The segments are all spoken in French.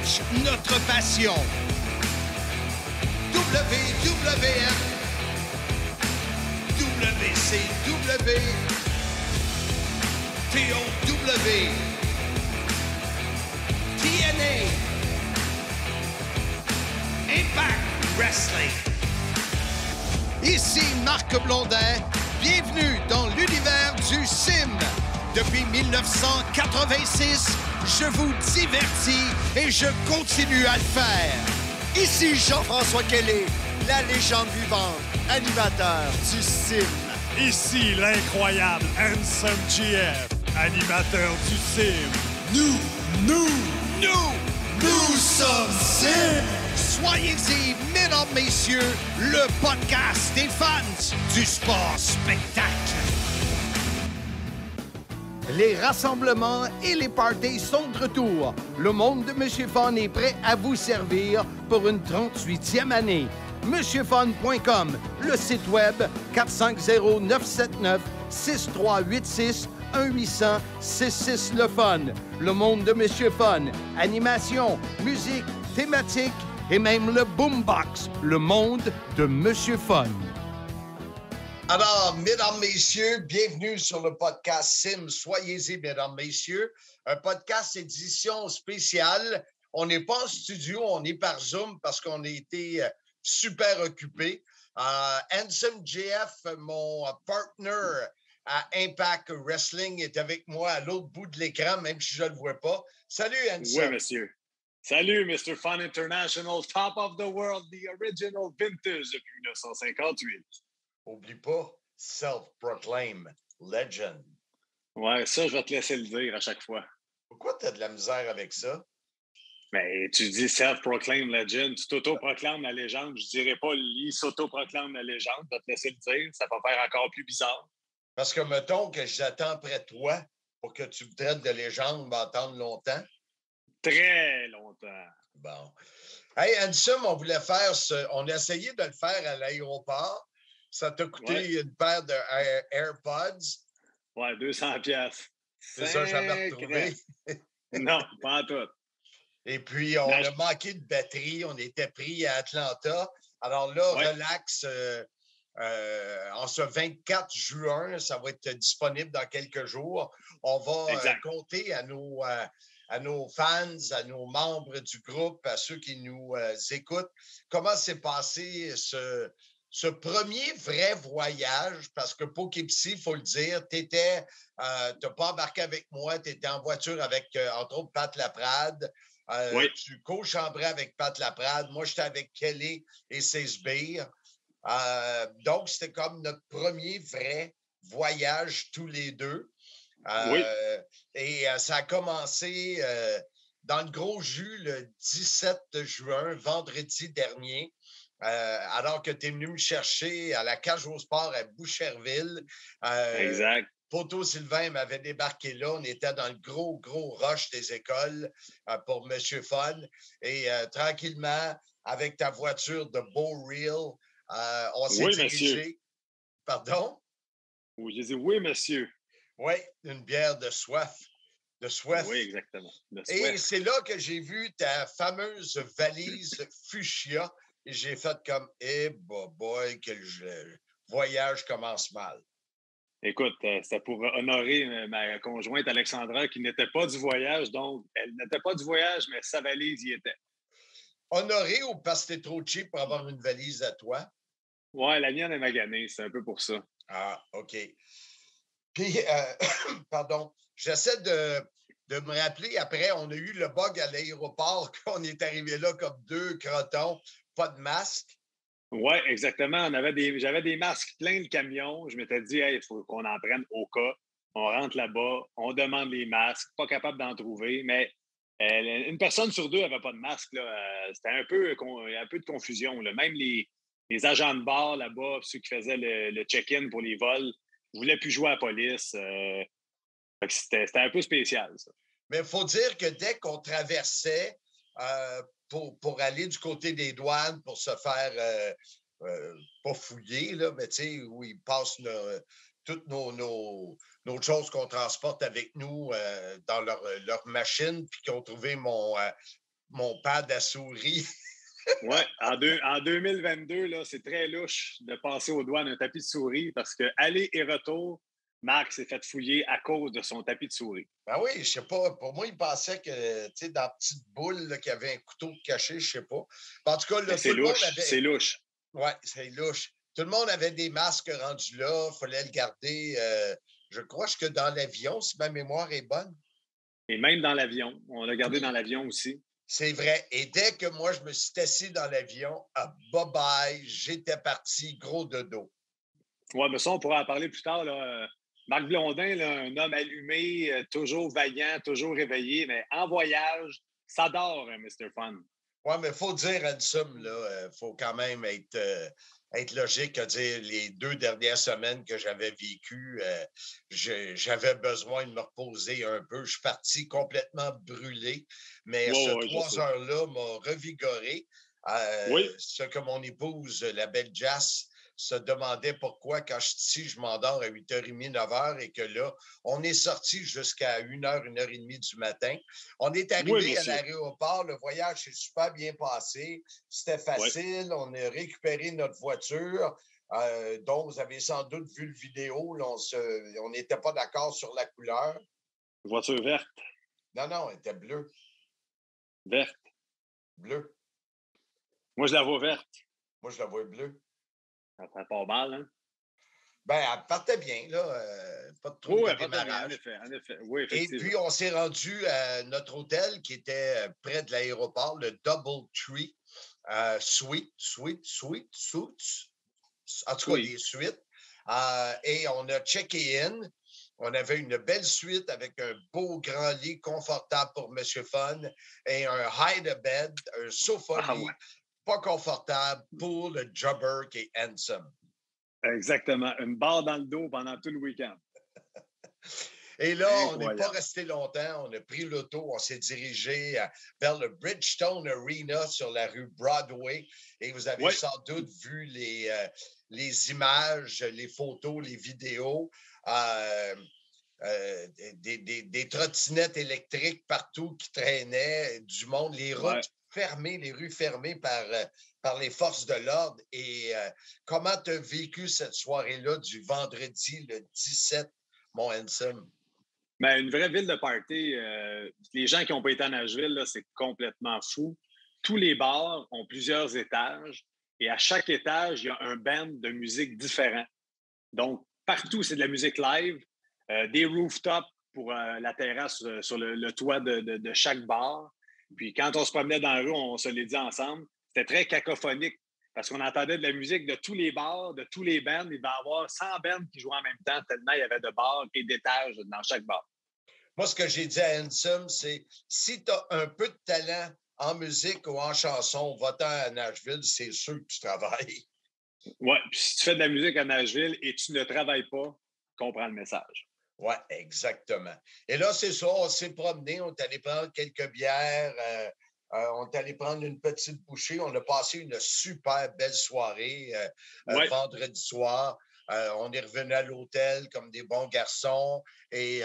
partage notre passion. WWF, WCW, TOW, TNA, Impact Wrestling. Ici Marc Blondin, bienvenue dans l'univers du sim. Depuis 1986, je vous divertis et je continue à le faire. Ici Jean-François Kelly, la légende vivante, animateur du sim. Ici l'incroyable Handsome GF, animateur du sim. Nous sommes Sim! Soyez-y, mesdames, messieurs, le podcast des fans du sport spectacle. Les rassemblements et les parties sont de retour. Le monde de Monsieur Fun est prêt à vous servir pour une 38e année. MonsieurFun.com, le site web 450-979-6386, 1-800-66 le fun. Le monde de Monsieur Fun, animation, musique, thématique et même le boombox. Le monde de Monsieur Fun. Alors, mesdames, messieurs, bienvenue sur le podcast Sim. Soyez-y, mesdames, messieurs. Un podcast édition spéciale. On n'est pas en studio, on est par Zoom parce qu'on a été super occupés. Handsome GF, mon partner à Impact Wrestling, est avec moi à l'autre bout de l'écran, même si je ne le vois pas. Salut, Handsome. Oui, monsieur. Salut, Mr. Fun International, top of the world, the original vintage depuis 1958. Oublie pas, self-proclaimed legend. Ouais, ça, je vais te laisser le dire à chaque fois. Pourquoi tu as de la misère avec ça? Mais tu dis self-proclaimed legend, tu t'auto-proclames la légende. Je dirais pas il s'auto-proclame la légende, je vais te laisser le dire. Ça va faire encore plus bizarre. Parce que mettons que j'attends près de toi pour que tu me traites de légende, m'attendre longtemps. Très longtemps. Bon. Hey, Handsome, on voulait faire on a essayé de le faire à l'aéroport. Ça t'a coûté une paire de AirPods. Ouais, 200 pièces. C'est ça, j'avais retrouvé. Non, pas en tout. Et puis, on a manqué de batterie. On était pris à Atlanta. Alors là, relax. En ce 24 juin, ça va être disponible dans quelques jours. On va compter à nos fans, à nos membres du groupe, à ceux qui nous écoutent, comment s'est passé ce premier vrai voyage, parce que Poughkeepsie, il faut le dire, tu n'as pas embarqué avec moi, tu étais en voiture avec, entre autres, Pat Laprade. Tu co-chambrais avec Pat Laprade. Moi, j'étais avec Kelly et ses sbires. Donc, c'était comme notre premier vrai voyage tous les deux. Et ça a commencé dans le gros jus le 17 juin, vendredi dernier, alors que tu es venu me chercher à la Cage au Sport à Boucherville. Exact. Poto Sylvain m'avait débarqué là. On était dans le gros rush des écoles pour Monsieur Fun. Et tranquillement, avec ta voiture de Beau Reel, on s'est dirigé. Monsieur. Pardon? Oui, j'ai dit oui, monsieur. Oui, une bière de soif. De soif. Oui, exactement. Et c'est là que j'ai vu ta fameuse valise fuchsia. Et j'ai fait comme, boy, quel voyage commence mal. Écoute, c'était pour honorer ma conjointe Alexandra qui n'était pas du voyage. Donc, elle n'était pas du voyage, mais sa valise y était. Honoré ou parce que t'es trop cheap pour avoir une valise à toi? Ouais, la mienne est maganée. C'est un peu pour ça. Ah, OK. Puis, pardon, j'essaie de me rappeler, après, on a eu le bug à l'aéroport, qu'on est arrivé là comme deux crotons, pas de masque. Oui, exactement. J'avais des masques plein de camions. Je m'étais dit, il faut qu'on en prenne au cas. On rentre là-bas, on demande les masques, pas capable d'en trouver, mais une personne sur deux n'avait pas de masque. C'était un peu de confusion. Là. Même les agents de bar là-bas, ceux qui faisaient le check-in pour les vols, ne voulaient plus jouer à la police. C'était un peu spécial, ça. Mais il faut dire que dès qu'on traversait pour aller du côté des douanes, pour se faire pas fouiller, là, mais tu sais, où ils passent toutes nos choses qu'on transporte avec nous dans leur machine, puis qui ont trouvé mon pad à souris. Oui, en 2022, là, c'est très louche de passer aux douanes un tapis de souris parce que aller et retour, Marc s'est fait fouiller à cause de son tapis de souris. Ben oui, je sais pas. Pour moi, il pensait que, tu sais, dans la petite boule, là, qu'il y avait un couteau caché, je sais pas. En tout cas, là, Mais tout c'est le monde louche, avait. c'est louche. Ouais, c'est louche. Tout le monde avait des masques rendus là. Il fallait le garder, je crois que dans l'avion, si ma mémoire est bonne. Et même dans l'avion. On l'a gardé dans Oui, l'avion aussi. c'est vrai. Et dès que moi, je me suis assis dans l'avion, bye-bye, j'étais parti, gros dodo. Oui, mais ça, on pourra en parler plus tard. Là. Marc Blondin, là, un homme allumé, toujours vaillant, toujours réveillé, mais en voyage, ça dort, Mr. Fun. Oui, mais il faut dire, Ansem, là, il faut quand même être logique à dire les 2 dernières semaines que j'avais vécues, j'avais besoin de me reposer un peu. Je suis parti complètement brûlé, mais ce Oui, je 3 heures-là m'a revigoré. Oui, Ce que mon épouse, la belle Jazz, se demandait pourquoi, quand je suis ici, je m'endors à 8h30, 9h, et que là, on est sorti jusqu'à 1h, 1h30 du matin. On est oui, arrivé à monsieur. l'aéroport, le voyage s'est super bien passé, c'était Oui. facile, on a récupéré notre voiture, dont vous avez sans doute vu le vidéo, là, on n'était pas d'accord sur la couleur. Voiture verte. Non, non, elle était bleue, Verte. bleue. Moi, je la vois verte. Moi, je la vois bleue. Ça fait pas mal, hein? Ben, elle partait bien, là, pas de Oui, trouble de oui, pas bien, en démarrage. effet, en effet. Oui, Et effectivement. puis, on s'est rendu à notre hôtel qui était près de l'aéroport, le Doubletree Suites. En tout cas, Oui. des suites. Et on a checké in. On avait une belle suite avec un beau grand lit confortable pour M. Fun et un hide-a-bed, un Ah ouais, sofa-lit pas confortable pour le jobber qui est handsome. exactement. Une barre dans le dos pendant tout le week-end. Et là, on n'est pas Incroyable. resté longtemps. On a pris l'auto, on s'est dirigé vers le Bridgestone Arena sur la rue Broadway. Et vous avez Oui, sans doute vu les images, les photos, les vidéos. Euh, des trottinettes électriques partout qui traînaient, du monde, les oui. routes fermées, les rues fermées par les forces de l'ordre. Et comment tu as vécu cette soirée-là du vendredi, le 17, mon handsome? Mais une vraie ville de party, les gens qui n'ont pas été à Nashville, là, c'est complètement fou. Tous les bars ont plusieurs étages et à chaque étage, il y a un band de musique différent. Donc, partout, c'est de la musique live, des rooftops pour la terrasse sur le toit de chaque bar. Puis quand on se promenait dans la rue, on se l'est dit ensemble, c'était très cacophonique parce qu'on entendait de la musique de tous les bars, de tous les bands. Il va y avoir 100 bands qui jouaient en même temps, tellement il y avait de bars et d'étages dans chaque bar. Moi, ce que j'ai dit à Ansem, c'est si tu as un peu de talent en musique ou en chanson, va-t'en à Nashville, c'est sûr que tu travailles. Oui, puis si tu fais de la musique à Nashville et tu ne travailles pas, comprends le message. Oui, exactement. Et là, c'est ça, on s'est promené, on est allé prendre quelques bières, on est allé prendre une petite bouchée. On a passé une super belle soirée Oui, vendredi soir. On est revenu à l'hôtel comme des bons garçons. Et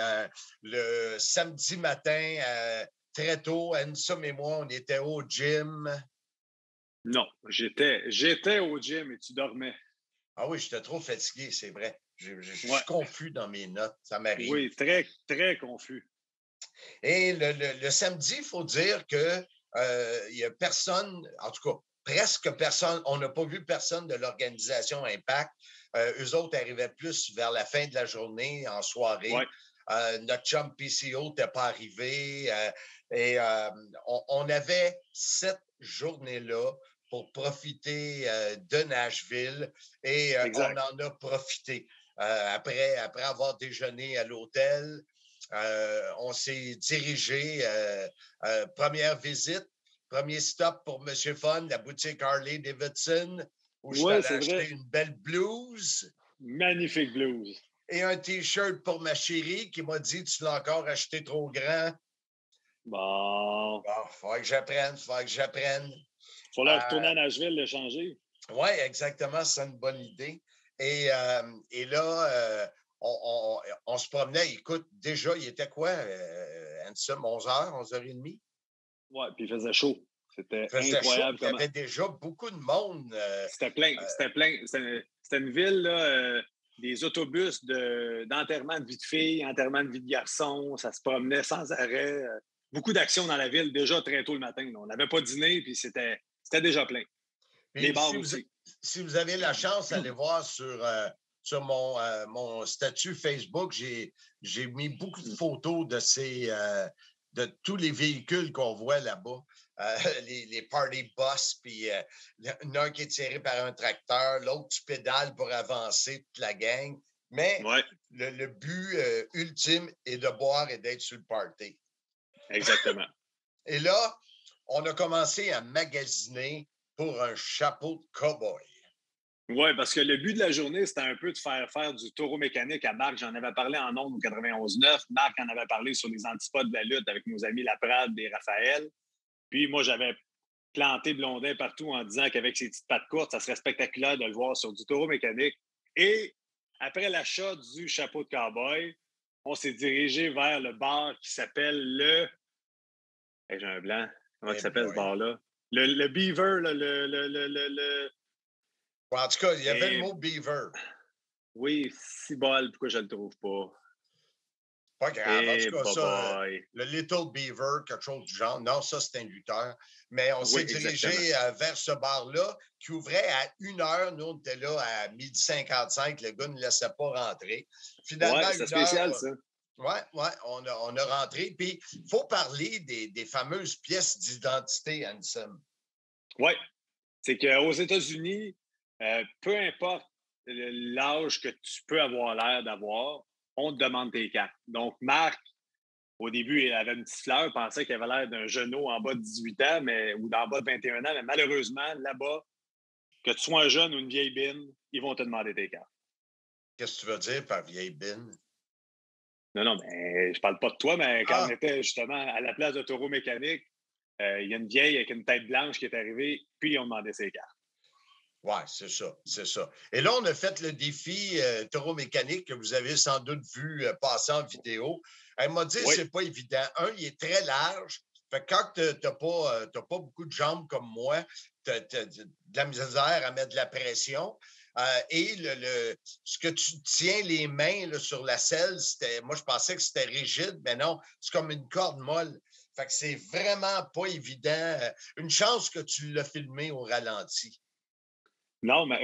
le samedi matin, très tôt, Ansem et moi, on était au gym. non, j'étais au gym et tu dormais. Ah oui, j'étais trop fatigué, c'est vrai. Je Ouais. suis confus dans mes notes, ça m'arrive. Oui, très, très confus. Et le samedi, il faut dire que il y a personne, en tout cas, presque personne, on n'a pas vu personne de l'organisation Impact. Eux autres arrivaient plus vers la fin de la journée, en soirée. Ouais, Notre chum PCO n'était pas arrivé. Et on avait cette journée-là pour profiter de Nashville et on exact. en a profité. Après avoir déjeuné à l'hôtel, on s'est dirigé, première visite, premier stop pour M. Fun, la boutique Harley Davidson, où je suis Oui, allé c'est acheter vrai. une belle blouse Magnifique blues. et un T-shirt pour ma chérie qui m'a dit tu l'as encore acheté trop grand. Bon. Bon, il faudrait que j'apprenne, il faudrait que j'apprenne. Faut leur retourner à Nashville, le changer. Oui, exactement, c'est une bonne idée. Et là, on se promenait. Écoute, déjà, il était quoi, Ansem, 11h, 11h30? Ouais, puis il faisait chaud. C'était faisait incroyable. chaud, il y avait déjà beaucoup de monde. C'était plein, c'était plein. C'était une ville, là, des autobus d'enterrement de vie de filles, enterrement de vie de garçons. Ça se promenait sans arrêt. Beaucoup d'actions dans la ville déjà très tôt le matin. Là. On n'avait pas dîné, puis c'était déjà plein. Les Puis bars aussi. si vous avez la chance d'aller voir sur mon statut Facebook, j'ai mis beaucoup de photos de tous les véhicules qu'on voit là-bas. Les party bus, puis l'un qui est tiré par un tracteur, l'autre tu pédales pour avancer toute la gang. Mais ouais. le but ultime est de boire et d'être sur le party. Exactement. Et là, on a commencé à magasiner pour un chapeau de cow-boy. Oui, parce que le but de la journée, c'était un peu de faire du taureau mécanique à Marc. J'en avais parlé en ondes au 91.9. Marc en avait parlé sur les antipodes de la lutte avec nos amis Laprade et Raphaël. Puis moi, j'avais planté Blondin partout en disant qu'avec ses petites pattes courtes, ça serait spectaculaire de le voir sur du taureau mécanique. Et après l'achat du chapeau de cowboy, on s'est dirigé vers le bar qui s'appelle le... Hey, j'ai un blanc. Comment s'appelle ce bar-là? Le Beaver, là, En tout cas, il y avait le mot Beaver. Oui, si bol, pourquoi je ne le trouve pas? Pas grave. En tout cas, ça, le Little Beaver, quelque chose du genre. Non, ça, c'est un lutteur. Mais on s'est dirigé vers ce bar-là qui ouvrait à 1h. Nous, on était là à 12h55. Le gars ne laissait pas rentrer. Finalement, c'est spécial, ça. Oui, on a rentré. Puis, il faut parler des fameuses pièces d'identité, Ansem. Oui. C'est qu'aux États-Unis, peu importe l'âge que tu peux avoir l'air d'avoir, on te demande tes cartes. Donc, Marc, au début, il avait une petite fleur, pensait qu'il avait l'air d'un genou en bas de 18 ans ou en bas de 21 ans, mais malheureusement, là-bas, que tu sois un jeune ou une vieille bine, ils vont te demander tes cartes. Qu'est-ce que tu veux dire par vieille bine? Non, mais je parle pas de toi, mais quand on était justement à la place de taureau mécanique, il y a une vieille avec une tête blanche qui est arrivée, puis ils ont demandé ses cartes. Oui, c'est ça. Et là, on a fait le défi taureau mécanique que vous avez sans doute vu passer en vidéo. Elle m'a dit que c'est pas évident. Il est très large. Fait que quand tu n'as pas beaucoup de jambes comme moi, tu as de la misère à mettre de la pression. Et ce que tu tiens les mains là, sur la selle, moi, je pensais que c'était rigide, mais non, c'est comme une corde molle. Fait que c'est vraiment pas évident. Une chance que tu l'as filmé au ralenti. Non, mais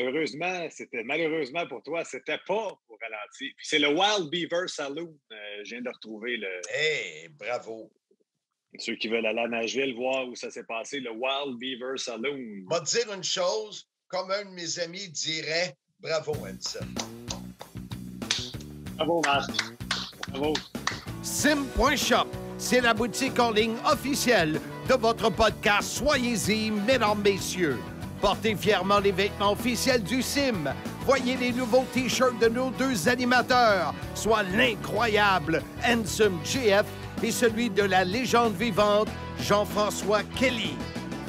malheureusement pour toi, c'était pas au ralenti. Puis c'est le Wild Beaver Saloon. Je viens de retrouver le. Hey, bravo. Ceux qui veulent aller à Nashville voir où ça s'est passé, le Wild Beaver Saloon. Je vais te dire une chose, comme un de mes amis dirait, bravo, Hanson. Bravo, Marc. Bravo. Sim.shop, c'est la boutique en ligne officielle de votre podcast Soyez-y, mesdames, messieurs. Portez fièrement les vêtements officiels du Sim. Voyez les nouveaux T-shirts de nos deux animateurs, soit l'incroyable Handsome JF et celui de la légende vivante Jean-François Kelly.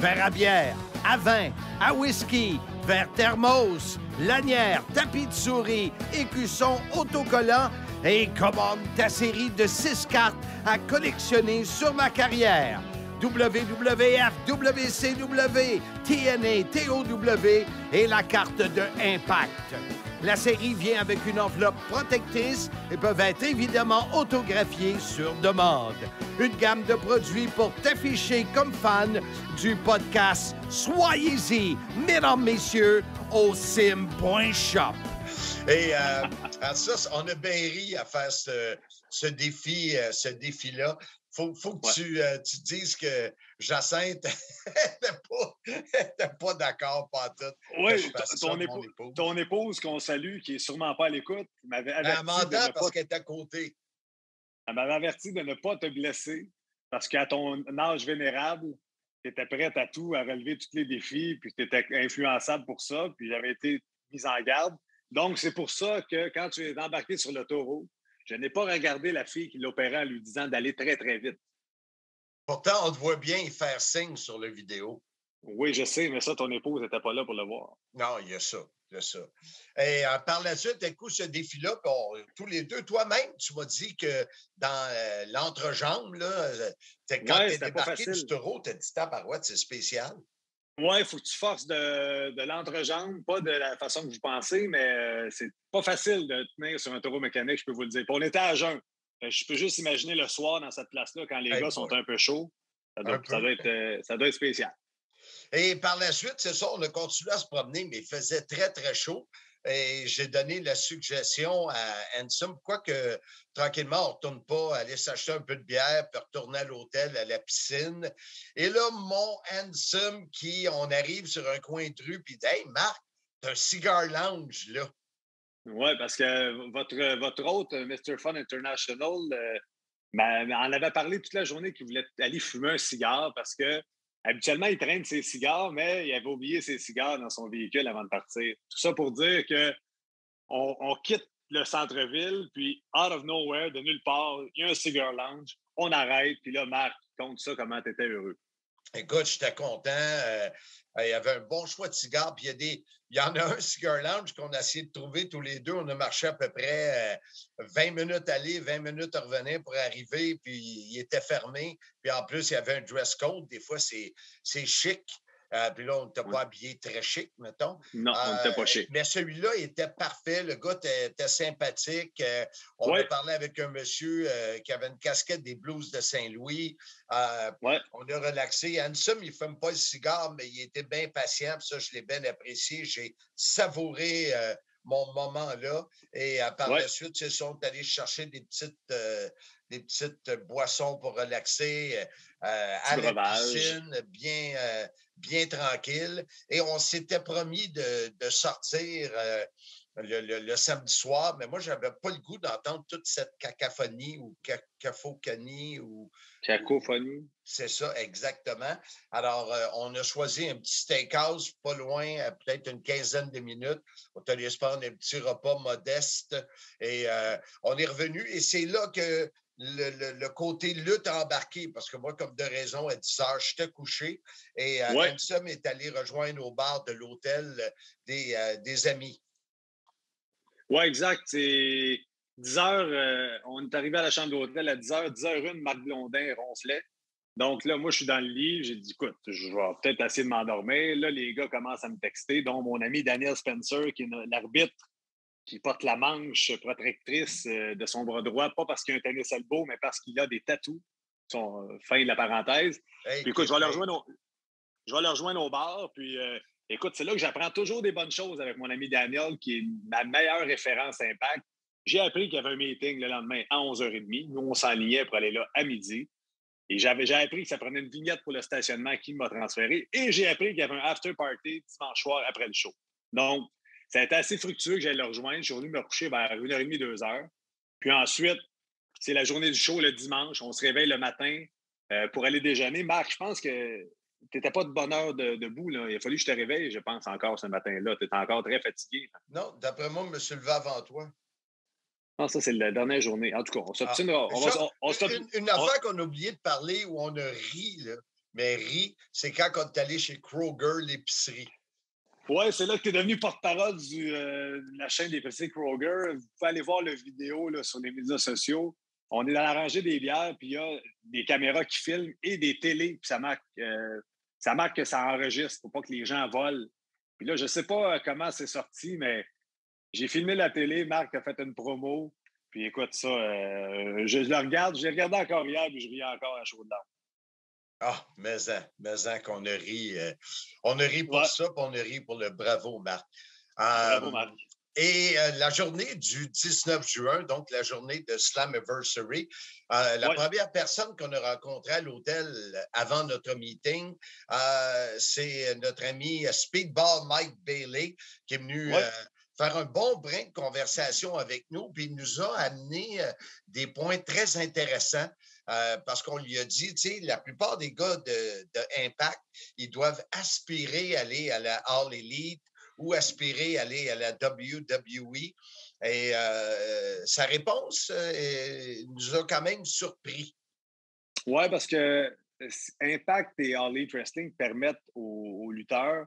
Verre à bière, à vin, à whisky, verre thermos, lanière, tapis de souris, écusson autocollant et commande ta série de 6 cartes à collectionner sur ma carrière. WWF, WCW, TNA, TOW et la carte de Impact. La série vient avec une enveloppe protectrice et peuvent être évidemment autographiées sur demande. Une gamme de produits pour t'afficher comme fan du podcast Soyez-y, mesdames, messieurs, au sim.shop. Et ça, on a bien ri à faire ce défi-là. Faut que tu te dises que Jacinthe n'était pas d'accord, pas tout. Oui, ton épouse qu'on salue, qui est sûrement pas à l'écoute, m'avait averti parce qu'elle est à côté. Elle m'avait averti de ne pas te blesser parce qu'à ton âge vénérable, tu étais prête à tout, à relever tous les défis, puis tu étais influençable pour ça, puis j'avais été mise en garde. Donc, c'est pour ça que quand tu es embarqué sur le taureau, je n'ai pas regardé la fille qui l'opérait en lui disant d'aller très, très vite. Pourtant, on te voit bien y faire signe sur la vidéo. Oui, je sais, mais ça, ton épouse n'était pas là pour le voir. Non, il y a ça. Il y a ça. Et par la suite, écoute, ce défi-là, tous les deux, toi-même, tu m'as dit que dans l'entrejambe, quand tu es C'était pas débarqué du facile. taureau, tu as dit tabarouette, c'est spécial. Oui, il faut que tu forces de l'entrejambe, pas de la façon que vous pensez, mais c'est pas facile de tenir sur un taureau mécanique, je peux vous le dire. Puis on était à jeun. Je peux juste imaginer le soir dans cette place-là, quand les Hey gars boy, sont un peu chauds. un peu. Ça doit être spécial. Et par la suite, c'est ça, on a continué à se promener, mais il faisait très, très chaud. Et j'ai donné la suggestion à Ansem, quoique tranquillement, on ne retourne pas aller s'acheter un peu de bière, puis retourner à l'hôtel, à la piscine. Et là, mon Ansem, on arrive sur un coin de rue, puis il dit Hey, Marc, t'as un cigar lounge, là. Oui, parce que votre hôte, Mr. Fun International, en avait parlé toute la journée qu'il voulait aller fumer un cigare parce que habituellement, il traîne ses cigares, mais il avait oublié ses cigares dans son véhicule avant de partir. Tout ça pour dire que on quitte le centre-ville, puis out of nowhere, de nulle part, il y a un cigar lounge, on arrête, puis là, Marc, compte ça, comment tu étais heureux. Écoute, j'étais content. Il y avait un bon choix de cigares. Puis il y en a un cigar lounge qu'on a essayé de trouver tous les deux. On a marché à peu près 20 minutes aller, 20 minutes à revenir pour arriver. Puis il était fermé. Puis en plus, il y avait un dress code. Des fois, c'est chic. Puis là, on n'était pas habillé très chic, mettons. Non, on n'était pas chic. Mais celui-là était parfait. Le gars était sympathique. On a parlé avec un monsieur qui avait une casquette des Blues de Saint-Louis. On a relaxé. Ansem, il ne fume pas le cigare, mais il était bien patient. Ça, je l'ai bien apprécié. J'ai savouré mon moment là. Et par la suite, ils sont allés chercher des petites boissons pour relaxer à la piscine, bien tranquille. Et on s'était promis de sortir le samedi soir, mais moi, je n'avais pas le goût d'entendre toute cette cacophonie ou cacophonie ou. Cacophonie. C'est ça, exactement. Alors, on a choisi un petit steakhouse pas loin, peut-être une quinzaine de minutes. On est allé se prendre un petit repas modeste et on est revenu. Et c'est là que le côté lutte a embarqué, parce que moi, comme de raison, à 10 heures, j'étais couché et Ansem est allé rejoindre au bar de l'hôtel des amis. Oui, exact. C'est 10 heures, on est arrivé à la chambre d'hôtel à 10 heures, 10h01, Marc Blondin ronflait. Donc là, moi, je suis dans le lit, j'ai dit, écoute, je vais peut-être essayer de m'endormir. Là, les gars commencent à me texter, dont mon ami Daniel Spencer, qui est l'arbitre, qui porte la manche protectrice de son bras droit, pas parce qu'il a un tennis elbow, mais parce qu'il a des tatous. Fin de la parenthèse. Hey, puis écoute, je vais le rejoindre au bar, puis écoute, c'est là que j'apprends toujours des bonnes choses avec mon ami Daniel, qui est ma meilleure référence impact. J'ai appris qu'il y avait un meeting le lendemain à 11h30. Nous, on s'enlignait pour aller là à midi. Et j'ai appris que ça prenait une vignette pour le stationnement qui m'a transféré. Et j'ai appris qu'il y avait un after party dimanche soir après le show. Donc, ça a été assez fructueux que j'allais le rejoindre. Je suis revenu me coucher vers 1h30, 2h. Puis ensuite, c'est la journée du show le dimanche. On se réveille le matin pour aller déjeuner. Marc, je pense que tu n'étais pas de bonne heure debout. Là. Il a fallu que je te réveille, je pense, encore ce matin-là. Tu étais encore très fatigué. Non, d'après moi, je me suis levé avant toi. Non, ça, c'est la dernière journée. En tout cas, on s'obstinera. Une affaire qu'on a oublié de parler où on a ri, là, mais c'est quand on est allé chez Kroger, l'épicerie. Oui, c'est là que tu es devenu porte-parole de la chaîne d'épicerie Kroger. Vous pouvez aller voir la vidéo là, sur les médias sociaux. On est dans la rangée des bières, puis il y a des caméras qui filment et des télés, puis ça marque que ça enregistre pour pas que les gens volent. Puis là, je sais pas comment c'est sorti, mais j'ai filmé la télé, Marc a fait une promo, puis écoute ça, je le regarde, je l'ai regardé encore hier, puis je riais encore à chaud de larmes. Ah, mais qu'on a ri. On a ri pour ça, puis on a ri pour le bravo, Marc. Bravo, Marc. Et la journée du 19 juin, donc la journée de Slammiversary, la première personne qu'on a rencontrée à l'hôtel avant notre meeting, c'est notre ami Speedball Mike Bailey qui est venu faire un bon brin de conversation avec nous, puis il nous a amené des points très intéressants. Parce qu'on lui a dit, tu sais, la plupart des gars de Impact, ils doivent aspirer à aller à la All Elite ou aspirer à aller à la WWE. Et sa réponse nous a quand même surpris. Oui, parce que Impact et All Elite Wrestling permettent aux lutteurs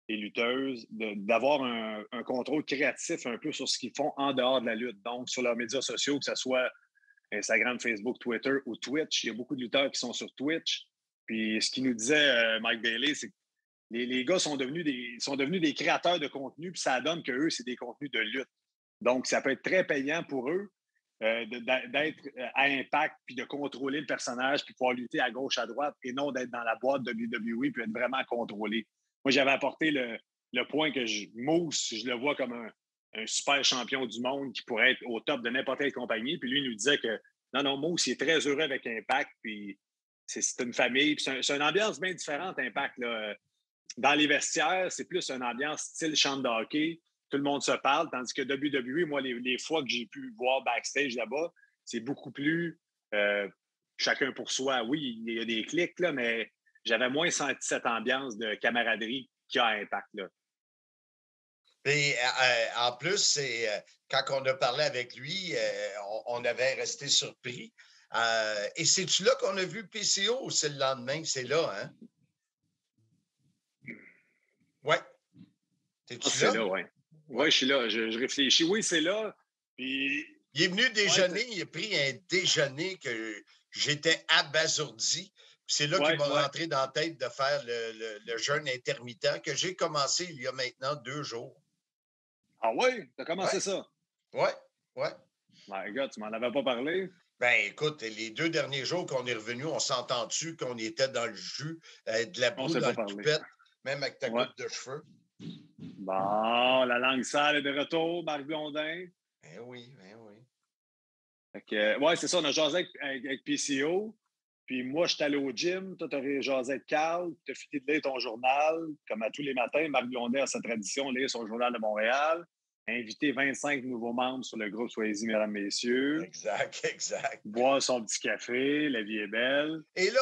et lutteuses d'avoir un contrôle créatif un peu sur ce qu'ils font en dehors de la lutte. Donc, sur leurs médias sociaux, que ce soit Instagram, Facebook, Twitter ou Twitch. Il y a beaucoup de lutteurs qui sont sur Twitch. Puis ce qu'il nous disait, Mike Bailey, c'est que les gars sont devenus des créateurs de contenu, puis ça donne qu'eux, c'est des contenus de lutte. Donc, ça peut être très payant pour eux d'être à impact, puis de contrôler le personnage, puis pouvoir lutter à gauche, à droite, et non d'être dans la boîte de WWE, puis être vraiment contrôlé. Moi, j'avais apporté le point que Moose, je le vois comme un super champion du monde qui pourrait être au top de n'importe quelle compagnie. Puis lui, il nous disait que non, Moose, il est très heureux avec Impact, puis c'est une famille. Puis c'est une ambiance bien différente, Impact, là. Dans les vestiaires, c'est plus une ambiance style champ de hockey. Tout le monde se parle, tandis que WWE, moi, les fois que j'ai pu voir backstage là-bas, c'est beaucoup plus chacun pour soi. Oui, il y a des clics, là, mais j'avais moins senti cette ambiance de camaraderie qu'il y a à Impact, là. Et en plus, c'est quand on a parlé avec lui, on avait resté surpris. Et c'est-tu là qu'on a vu PCO ou c'est le lendemain? C'est là, hein? Ouais. T'es-tu là? C'est là, oui. Oui, je suis là. Je réfléchis. Oui, c'est là. Puis... Il est venu déjeuner. Il a pris un déjeuner que j'étais abasourdi. C'est là qu'il m'a rentré dans la tête de faire le jeûne intermittent que j'ai commencé il y a maintenant 2 jours. Ah oui? T'as commencé ça? Oui. My God, tu m'en avais pas parlé? Ben écoute, les 2 derniers jours qu'on est revenu, on s'entend-tu qu'on était dans le jus, de la boue dans le toupette, même avec ta coupe de cheveux? Bon, la langue sale est de retour, Marc Blondin. Ben oui. Oui, c'est ça, on a jasé avec PCO. Puis moi, je suis allé au gym. Toi, tu as jasé avec Carl. Tu as fini de lire ton journal. Comme à tous les matins, Marc Blondin a sa tradition, lire son journal de Montréal. Inviter 25 nouveaux membres sur le groupe Soyez-y, mesdames, messieurs. Exact. Boire son petit café. La vie est belle. Et là,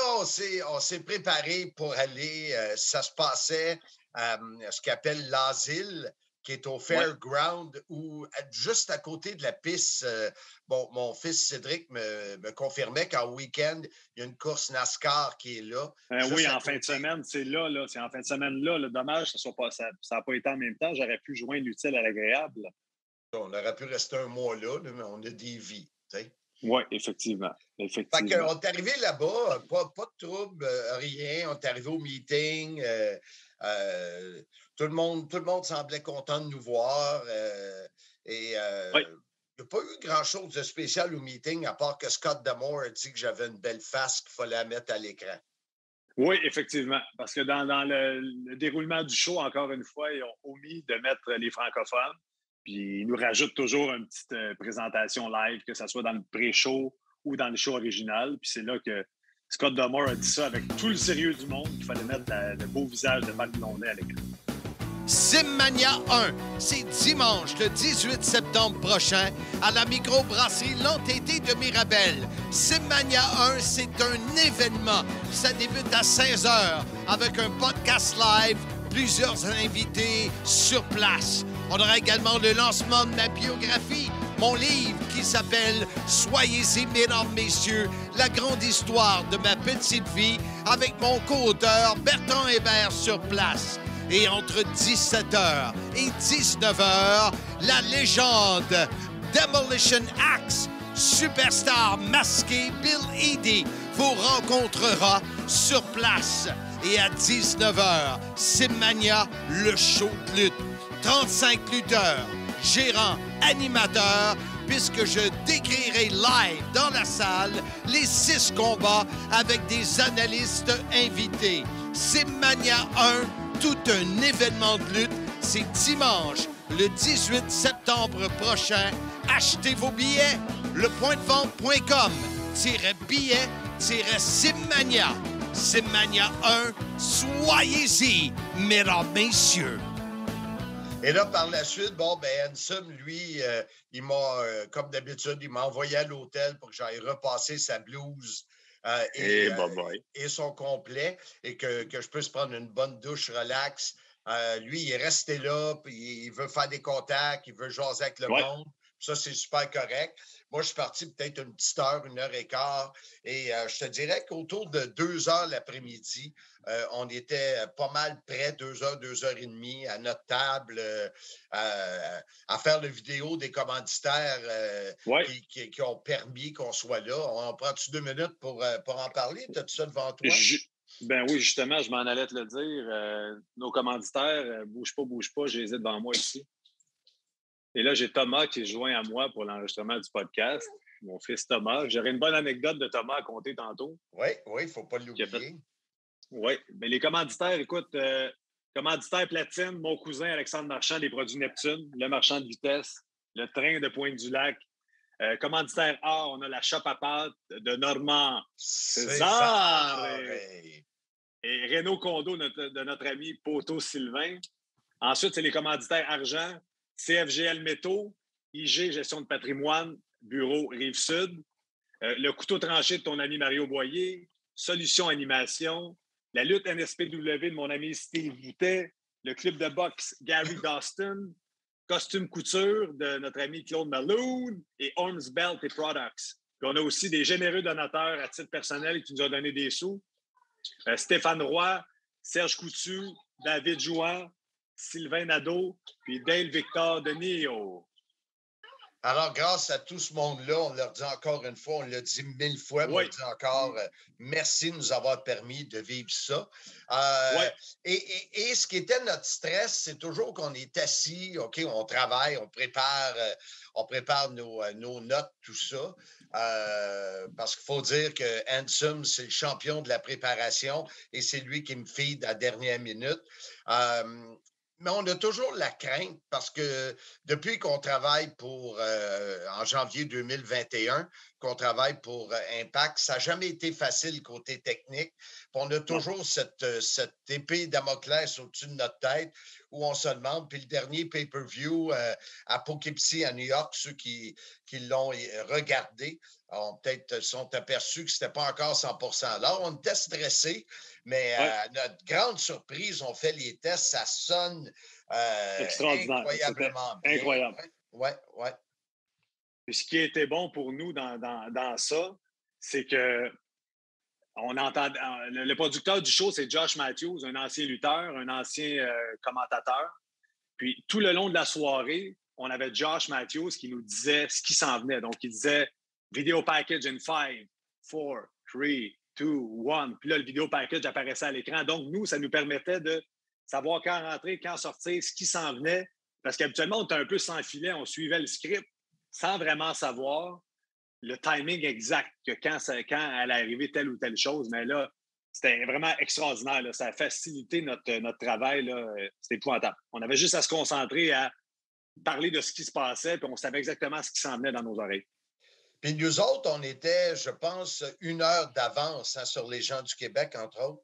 on s'est préparé pour aller. Ça se passait à ce qu'on appelle l'asile, qui est au Fairground, où juste à côté de la piste, mon fils Cédric me confirmait qu'en week-end, il y a une course NASCAR qui est là. Oui, en fin de semaine, c'est là. C'est en fin de semaine là. Le dommage, ça n'a pas été en même temps. J'aurais pu joindre l'utile à l'agréable. On aurait pu rester un mois là, mais on a des vies. Oui, effectivement. Fait qu'on est arrivé là-bas, pas de trouble, rien. On est arrivé au meeting. Tout le monde semblait content de nous voir. Il n'y a pas eu grand-chose de spécial au meeting, à part que Scott D'Amore a dit que j'avais une belle face qu'il fallait mettre à l'écran. Oui, effectivement. Parce que dans le déroulement du show, encore une fois, ils ont omis de mettre les francophones. Puis ils nous rajoutent toujours une petite présentation live, que ce soit dans le pré-show ou dans le show original. Puis c'est là que Scott D'Amore a dit ça avec tout le sérieux du monde qu'il fallait mettre le beau visage de Marc Blondin à l'écran. Simmania 1, c'est dimanche le 18 septembre prochain à la microbrasserie L'Entêté de Mirabel. Simmania 1, c'est un événement. Ça débute à 16h avec un podcast live, plusieurs invités sur place. On aura également le lancement de ma biographie, mon livre qui s'appelle « Soyez-y, mesdames, messieurs, la grande histoire de ma petite vie » avec mon co-auteur Bertrand Hébert sur place. Et entre 17h et 19h, la légende Demolition Axe, superstar masqué Bill Eadie, vous rencontrera sur place. Et à 19h, Simmania, le show de lutte. 35 lutteurs, gérants, animateurs, puisque je décrirai live dans la salle les 6 combats avec des analystes invités. Simmania 1, tout un événement de lutte, c'est dimanche, le 18 septembre prochain. Achetez vos billets, lepointdevente.com, -billet-Simmania. Simmania 1, soyez-y, mesdames, messieurs. Et là, par la suite, Handsome, lui, il m'a, comme d'habitude, il m'a envoyé à l'hôtel pour que j'aille repasser sa blouse et son complet et que je puisse prendre une bonne douche relax. Lui, il est resté là, puis il veut faire des contacts, il veut jaser avec le monde. Ça, c'est super correct. Moi, je suis parti peut-être une petite heure, 1 heure et quart. Et je te dirais qu'autour de 2 heures l'après-midi, on était pas mal près, 2 heures, 2 heures et demie, à notre table, à faire le vidéo des commanditaires Ouais. qui ont permis qu'on soit là. On prend-tu 2 minutes pour en parler? As-tu ça devant toi? Ben oui, justement, je m'en allais te le dire. Nos commanditaires, bouge pas, je les ai devant moi ici. Et là, j'ai Thomas qui se joint à moi pour l'enregistrement du podcast. Mon fils Thomas. J'aurais une bonne anecdote de Thomas à compter tantôt. Oui, il ne faut pas l'oublier. Oui, mais les commanditaires, écoute, commanditaire platine, mon cousin Alexandre Marchand des produits Neptune, le marchand de vitesse, le train de Pointe-du-Lac. Commanditaire A, on a la shop à pâtes de Normand César et Renault Condo de notre ami Poteau Sylvain. Ensuite, c'est les commanditaires argent, CFGL Métaux, IG Gestion de patrimoine, Bureau Rive-Sud, le couteau tranché de ton ami Mario Boyer, Solution Animation, la lutte NSPW de mon ami Steve Boutet, le club de boxe Gary Dawson, Costume Couture de notre ami Claude Malone et Holmes Belt et Products. Puis on a aussi des généreux donateurs à titre personnel qui nous ont donné des sous. Stéphane Roy, Serge Coutu, David Jouan, Sylvain Nadeau, puis Dale Victor de Nio. Alors, grâce à tout ce monde-là, on leur dit encore une fois, on l'a dit 1000 fois, mais on dit encore merci de nous avoir permis de vivre ça. Et ce qui était notre stress, c'est toujours qu'on est assis, OK, on travaille, on prépare nos notes, tout ça. Parce qu'il faut dire que Handsome, c'est le champion de la préparation et c'est lui qui me feed à la dernière minute. Mais on a toujours la crainte parce que depuis qu'on travaille en janvier 2021, qu'on travaille pour Impact, ça n'a jamais été facile côté technique. Puis on a toujours cette épée Damoclès au-dessus de notre tête où on se demande. Puis le dernier pay-per-view à Poughkeepsie, à New York, ceux qui l'ont regardé ont peut-être sont aperçus que ce n'était pas encore 100%. Alors, on était stressés, mais à notre grande surprise, on fait les tests, ça sonne incroyablement bien. Incroyable. Oui. Puis ce qui était bon pour nous dans ça, c'est que on entend. Le producteur du show, c'est Josh Matthews, un ancien lutteur, un ancien commentateur. Puis tout le long de la soirée, on avait Josh Matthews qui nous disait ce qui s'en venait. Donc, il disait Video package in 5, 4, 3, 2, 1. Puis là, le vidéo package apparaissait à l'écran. Donc, nous, ça nous permettait de savoir quand rentrer, quand sortir, ce qui s'en venait. Parce qu'habituellement, on était un peu sans filet, on suivait le script sans vraiment savoir le timing exact que quand allait arriver telle ou telle chose. Mais là, c'était vraiment extraordinaire. Là. Ça a facilité notre travail. Là. C'était épouvantable. On avait juste à se concentrer à parler de ce qui se passait, puis on savait exactement ce qui s'en venait dans nos oreilles. Puis nous autres, on était, je pense, 1 heure d'avance sur les gens du Québec, entre autres.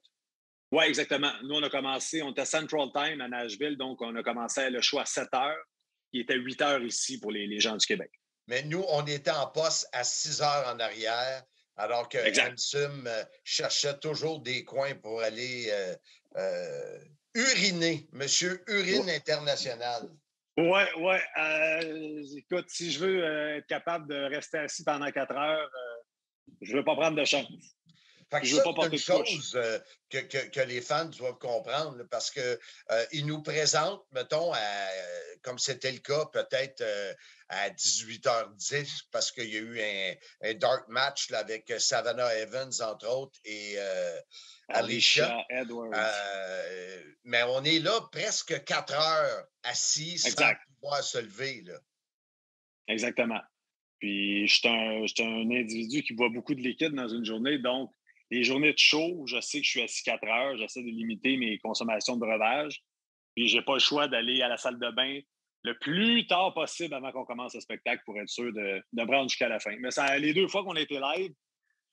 Oui, exactement. Nous, on a commencé, on était Central Time à Nashville, donc on a commencé le show à 7 heures, qui était 8 heures ici pour les gens du Québec. Mais nous, on était en poste à 6 heures en arrière, alors que Handsome cherchait toujours des coins pour aller uriner. Monsieur Urine International. Oui. Écoute, si je veux être capable de rester assis pendant 4 heures, je ne veux pas prendre de chance. Fait que ça, c'est une chose que les fans doivent comprendre là, parce qu'ils nous présentent, mettons, comme c'était le cas peut-être à 18h10 parce qu'il y a eu un dark match là, avec Savannah Evans, entre autres, et Alicia Edwards. Mais on est là presque 4 heures assis sans pouvoir se lever. Là. Exactement. Puis, je suis un individu qui boit beaucoup de liquide dans une journée, donc les journées de show, je sais que je suis assis 4 heures, j'essaie de limiter mes consommations de breuvage. Puis, je n'ai pas le choix d'aller à la salle de bain le plus tard possible avant qu'on commence le spectacle pour être sûr de prendre jusqu'à la fin. Mais les 2 fois qu'on a été live,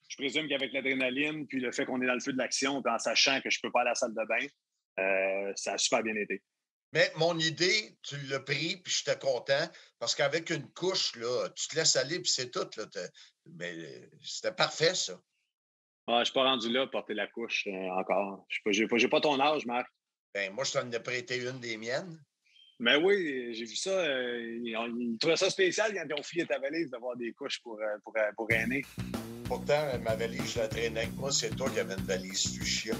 je présume qu'avec l'adrénaline, puis le fait qu'on est dans le feu de l'action, puis en sachant que je ne peux pas aller à la salle de bain, ça a super bien été. Mais mon idée, tu l'as pris, puis j'étais content, parce qu'avec une couche, là, tu te laisses aller, puis c'est tout. Là, mais c'était parfait, ça. Je ne suis pas rendu là, porter la couche encore. Je n'ai pas ton âge, Marc. Ben, moi, je t'en ai prêté une des miennes. Mais oui, j'ai vu ça. Ils trouvaient ça spécial quand ils ont fouillé ta valise d'avoir des couches pour aînés. Pourtant, ma valise, je la traînais avec moi. C'est toi qui avais une valise fuchsia.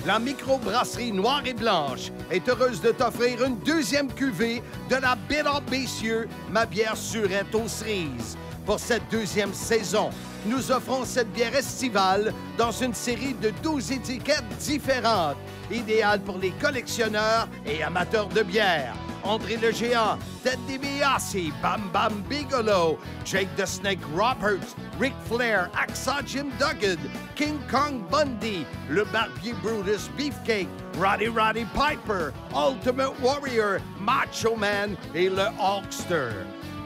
La microbrasserie Noire et Blanche est heureuse de t'offrir une deuxième cuvée de la Bédard Messieurs, ma bière surette aux cerises. Pour cette deuxième saison, nous offrons cette bière estivale dans une série de 12 étiquettes différentes, idéale pour les collectionneurs et amateurs de bière. André le Géant, Ted DiBiase, Bam Bam Bigelow, Jake the Snake Roberts, Ric Flair, Hacksaw Jim Duggan, King Kong Bundy, le Barbier Brutus Beefcake, Roddy Piper, Ultimate Warrior, Macho Man et le Hulkster.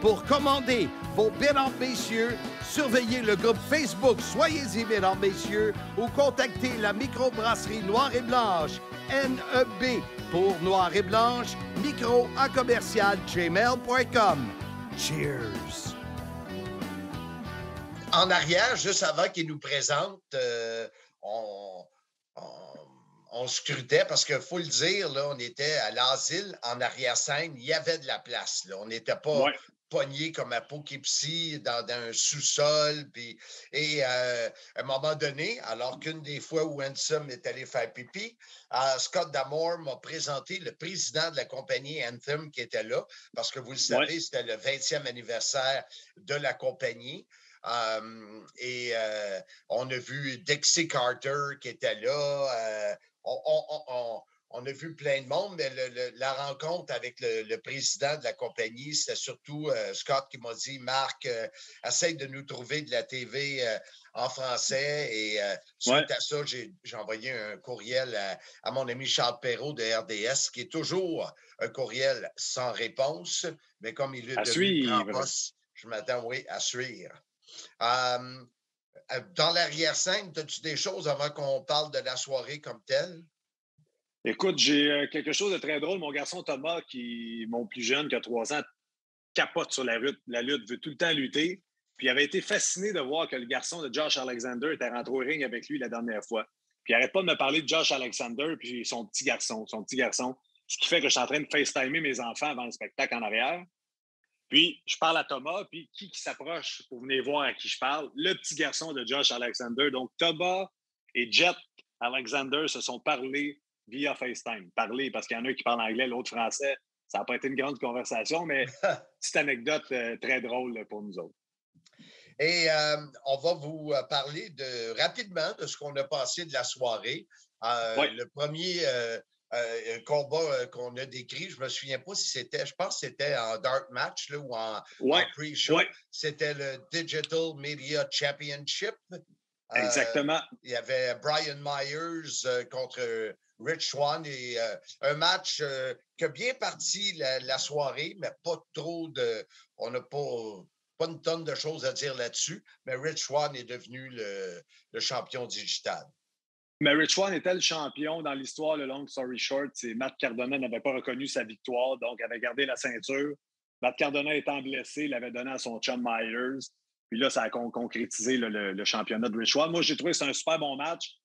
Pour commander vos Bédard Messieurs, surveillez le groupe Facebook Soyez-y Bédard Messieurs ou contactez la microbrasserie Noire et Blanche, NEB, pour Noire et Blanche, micro@gmail.com. Cheers! En arrière, juste avant qu'il nous présente, on scrutait parce qu'il faut le dire, là, on était à l'asile en arrière-scène. Il y avait de la place. Là. On n'était pas pognés comme à Poughkeepsie dans un sous-sol. Et à un moment donné, alors qu'une des fois où Handsome est allé faire pipi, Scott D'Amore m'a présenté le président de la compagnie Anthem qui était là, parce que vous le savez, c'était le 20e anniversaire de la compagnie. On a vu Dixie Carter qui était là. On a vu plein de monde, mais la rencontre avec le président de la compagnie, c'était surtout Scott qui m'a dit « Marc, essaye de nous trouver de la TV en français. » Et suite à ça, j'ai envoyé un courriel à mon ami Charles Perrault de RDS, qui est toujours un courriel sans réponse, mais comme il est devenu grand boss, je m'attends, à suivre. Dans l'arrière-scène, as-tu des choses avant qu'on parle de la soirée comme telle? Écoute, j'ai quelque chose de très drôle. Mon garçon Thomas, mon plus jeune, qui a 3 ans, capote sur la lutte, veut tout le temps lutter. Puis il avait été fasciné de voir que le garçon de Josh Alexander était rentré au ring avec lui la dernière fois. Puis il n'arrête pas de me parler de Josh Alexander puis son petit garçon. Ce qui fait que je suis en train de FaceTimer mes enfants avant le spectacle en arrière. Puis je parle à Thomas, puis qui s'approche pour venir voir à qui je parle? Le petit garçon de Josh Alexander. Donc Thomas et Jet Alexander se sont parlé via FaceTime. Parler, parce qu'il y en a qui parlent anglais, l'autre français. Ça n'a pas été une grande conversation, mais petite anecdote très drôle pour nous autres. Et on va vous parler rapidement de ce qu'on a passé de la soirée. Le premier combat qu'on a décrit, je ne me souviens pas si c'était, je pense que c'était en dark match là, ou en pre-show. C'était le Digital Media Championship. Exactement. Il y avait Brian Myers contre Rich Swann et un match qui a bien parti la soirée, mais pas trop on n'a pas une tonne de choses à dire là-dessus, mais Rich Swann est devenu le champion digital. Mais Rich Swann était le champion dans l'histoire, le long story short. Matt Cardona n'avait pas reconnu sa victoire, donc avait gardé la ceinture. Matt Cardona étant blessé, il l'avait donné à son chum Myers. Puis là, ça a concrétisé le championnat de Rich Swann. Moi, j'ai trouvé que c'est un super bon match.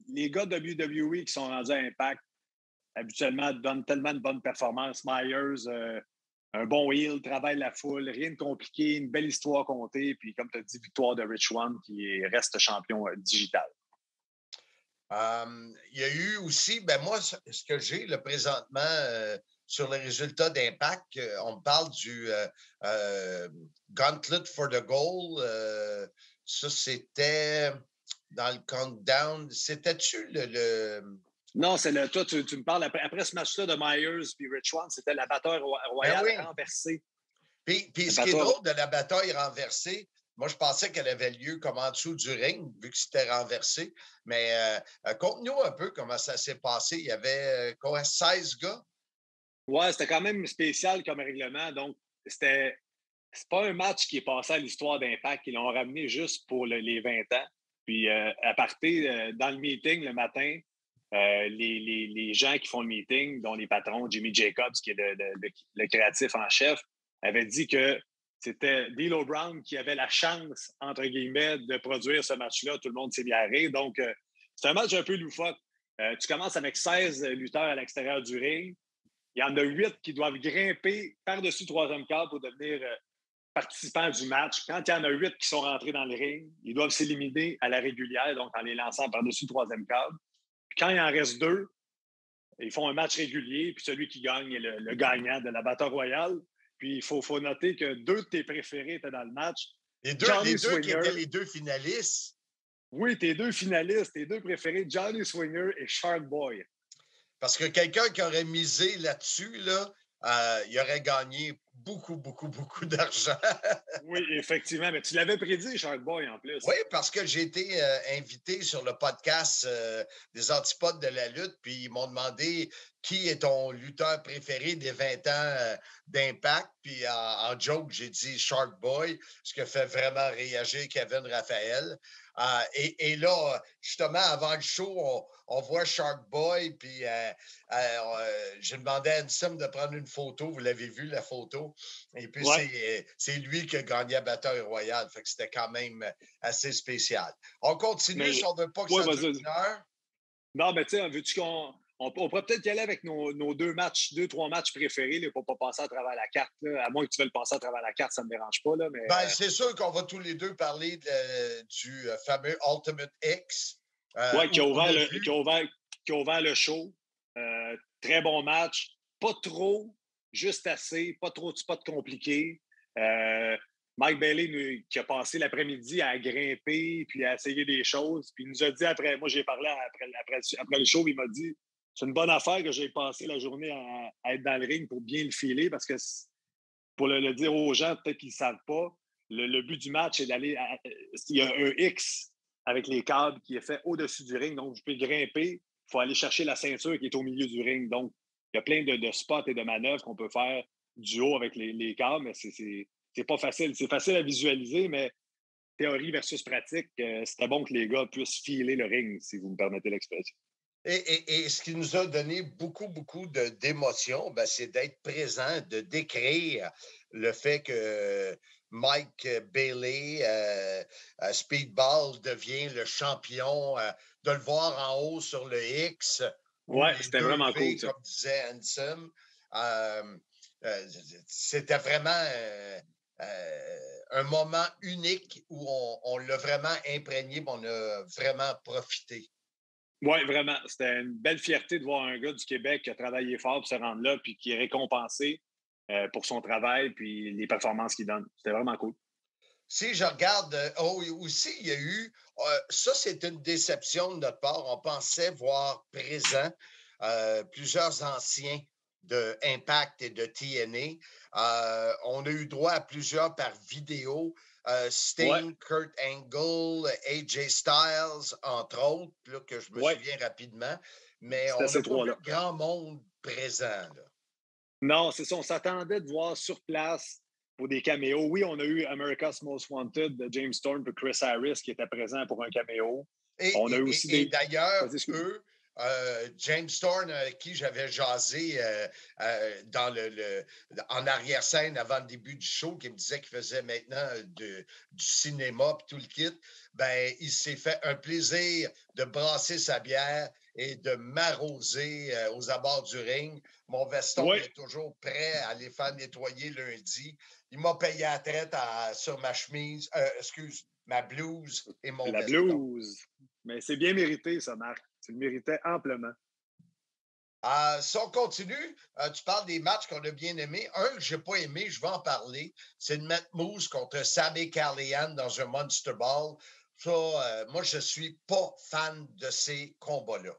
Les gars de WWE qui sont rendus à Impact, habituellement, donnent tellement de bonnes performances. Myers, un bon heel, travaille la foule, rien de compliqué, une belle histoire contée. Puis, comme tu as dit, victoire de Rich Swann qui reste champion digital. Il y a eu aussi, moi, ce que j'ai là, présentement sur les résultats d'Impact, on me parle du Gauntlet for the Goal. Ça, c'était dans le countdown. C'était-tu le... Non, c'est toi, tu me parles après ce match-là de Myers puis Rich Swann, c'était la bataille royale renversée. Puis ce qui est drôle de la bataille renversée, moi, je pensais qu'elle avait lieu comme en dessous du ring, vu que c'était renversé. Mais conte-nous un peu comment ça s'est passé. Il y avait 16 gars? Ouais, c'était quand même spécial comme règlement. Donc, c'est pas un match qui est passé à l'histoire d'Impact. Ils l'ont ramené juste pour les 20 ans. Puis, à partir dans le meeting le matin, les gens qui font le meeting, dont les patrons, Jimmy Jacobs, qui est le créatif en chef, avaient dit que c'était D'Lo Brown qui avait la chance, entre guillemets, de produire ce match-là. Tout le monde s'est mis à rire. Donc, c'est un match un peu loufoque. Tu commences avec 16 lutteurs à l'extérieur du ring. Il y en a 8 qui doivent grimper par-dessus le troisième cadre pour devenir participants du match. Quand il y en a 8 qui sont rentrés dans le ring, ils doivent s'éliminer à la régulière, donc en les lançant par-dessus le troisième cadre. Puis quand il en reste 2, ils font un match régulier, puis celui qui gagne est le gagnant de la Battle Royale. Puis il faut noter que 2 de tes préférés étaient dans le match. Les deux qui étaient les 2 finalistes. Oui, tes 2 finalistes, tes 2 préférés, Johnny Swinger et Shark Boy. Parce que quelqu'un qui aurait misé là-dessus, il aurait gagné beaucoup d'argent. Oui, effectivement. Mais tu l'avais prédit, Shark Boy, en plus. Oui, parce que j'ai été invité sur le podcast des Antipodes de la lutte, puis ils m'ont demandé qui est ton lutteur préféré des 20 ans d'Impact. Puis en joke, j'ai dit Shark Boy, ce qui fait vraiment réagir Kevin Raphaël. Et là, justement, avant le show, on voit Shark Boy, puis j'ai demandé à Ansem de prendre une photo. Vous l'avez vu, la photo. Et puis, c'est lui qui a gagné la bataille royale. Fait que c'était quand même assez spécial. On continue si on ne veut pas que ça dure une heure. Non, mais tu sais, veux-tu on pourrait peut-être y aller avec nos 2 matchs, 2-3 matchs préférés là, pour ne pas passer à travers la carte. Là. À moins que tu veuilles passer à travers la carte, ça ne me dérange pas. Là, mais, c'est sûr qu'on va tous les deux parler du fameux Ultimate X. Oui, qui a ouvert le show. Très bon match. Pas trop, juste assez. Pas trop de spots compliqués. Mike Bailey, qui a passé l'après-midi à grimper puis à essayer des choses. Puis il nous a dit après, moi j'ai parlé après le show, il m'a dit c'est une bonne affaire que j'ai passé la journée à être dans le ring pour bien le filer parce que pour le dire aux gens, peut-être qu'ils ne savent pas, le but du match est d'aller il y a un X avec les câbles qui est fait au-dessus du ring. Donc, je peux grimper. Il faut aller chercher la ceinture qui est au milieu du ring. Donc, il y a plein de spots et de manœuvres qu'on peut faire du haut avec les câbles, mais c'est pas facile. C'est facile à visualiser, mais théorie versus pratique, c'était bon que les gars puissent filer le ring, si vous me permettez l'expression. Et ce qui nous a donné beaucoup d'émotions, c'est d'être présent, de décrire le fait que Mike Bailey, Speedball, devient le champion, de le voir en haut sur le X. Oui, c'était vraiment cool. Comme disait Ansem. C'était vraiment un moment unique où on l'a vraiment imprégné, on a vraiment profité. Oui, vraiment. C'était une belle fierté de voir un gars du Québec qui a travaillé fort pour se rendre là puis qui est récompensé pour son travail puis les performances qu'il donne. C'était vraiment cool. Si je regarde, aussi, il y a eu, ça c'est une déception de notre part. On pensait voir présent plusieurs anciens de Impact et de TNA. On a eu droit à plusieurs par vidéo. Sting, Kurt Angle, AJ Styles, entre autres, là, que je me souviens rapidement. Mais on n'a pas vu grand monde présent. Là. Non, c'est ça. On s'attendait de voir sur place pour des caméos. Oui, on a eu America's Most Wanted de James Storm et Chris Harris qui était présent pour un caméo. Et d'ailleurs, eux, James Storm, avec qui j'avais jasé en arrière-scène avant le début du show, qui me disait qu'il faisait maintenant du cinéma et tout le kit, il s'est fait un plaisir de brasser sa bière et de m'arroser aux abords du ring. Mon veston est toujours prêt à les faire nettoyer lundi. Il m'a payé à traite sur ma chemise, ma blouse et mon veston. La blouse. Mais c'est bien mérité, ça, Marc. Tu le méritais amplement. Si on continue, tu parles des matchs qu'on a bien aimés. Un que je n'ai pas aimé, je vais en parler, c'est de Matt Moose contre Sami Callihan dans un Monster Ball. Ça, moi, je ne suis pas fan de ces combats-là.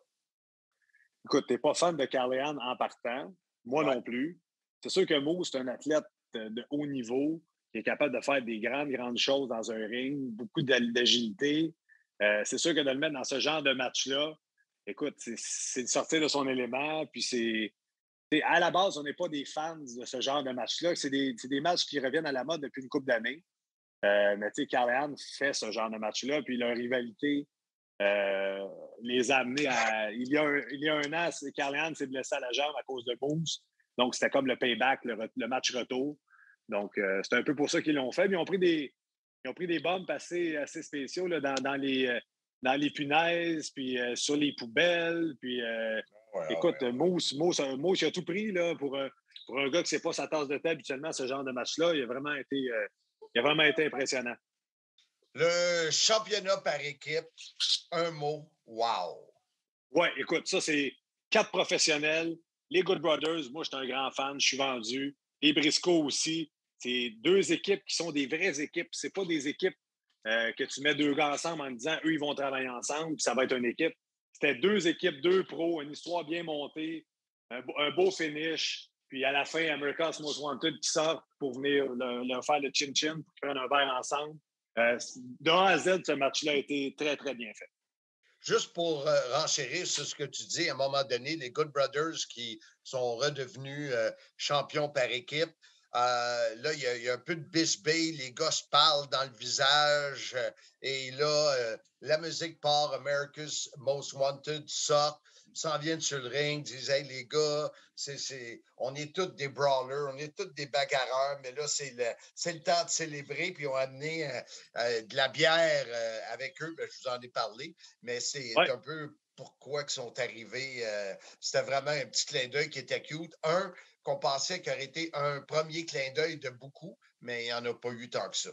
Écoute, tu n'es pas fan de Callihan en partant. Moi non plus. C'est sûr que Moose, c'est un athlète de haut niveau qui est capable de faire des grandes choses dans un ring, beaucoup d'agilité. C'est sûr que de le mettre dans ce genre de match-là, écoute, c'est de sortir de son élément. Puis à la base, on n'est pas des fans de ce genre de match-là. C'est des matchs qui reviennent à la mode depuis une couple d'années. Mais tu sais, Callihan fait ce genre de match-là. Puis leur rivalité les a amenés à. Il y a un an, Callihan s'est blessé à la jambe à cause de Moose. Donc, c'était comme le payback, le match retour. Donc, c'est un peu pour ça qu'ils l'ont fait. Puis, ils ont pris des bombes assez spéciaux là, dans les punaises, puis sur les poubelles. Puis Écoute, Moose, il a tout pris là, pour un gars qui ne sait pas sa tasse de thé habituellement, ce genre de match-là. Il a vraiment été impressionnant. Le championnat par équipe, un mot, wow! Oui, écoute, ça, c'est 4 professionnels. Les Good Brothers, moi, je suis un grand fan, je suis vendu. Les Briscoe aussi. C'est 2 équipes qui sont des vraies équipes. C'est pas des équipes que tu mets 2 gars ensemble en disant eux, ils vont travailler ensemble, puis ça va être une équipe. C'était 2 équipes, 2 pros, une histoire bien montée, un beau finish. Puis à la fin, America's Most Wanted qui sort pour venir leur faire le chin-chin, pour prendre un verre ensemble. De A à Z, ce match-là a été très, très bien fait. Juste pour renchérir sur ce que tu dis, à un moment donné, les Good Brothers qui sont redevenus champions par équipe, là, il y a un peu de bisbille, les gars se parlent dans le visage, et là, la musique part, America's Most Wanted sort, s'en viennent sur le ring, disent « Hey, les gars, on est tous des brawlers, on est tous des bagarreurs, mais là, c'est le temps de célébrer. » Puis ils ont amené de la bière avec eux. Ben, je vous en ai parlé, mais c'est un peu pourquoi ils sont arrivés. C'était vraiment un petit clin d'œil qui était cute. Qu'on pensait qu'il aurait été un premier clin d'œil de beaucoup, mais il n'y en a pas eu tant que ça.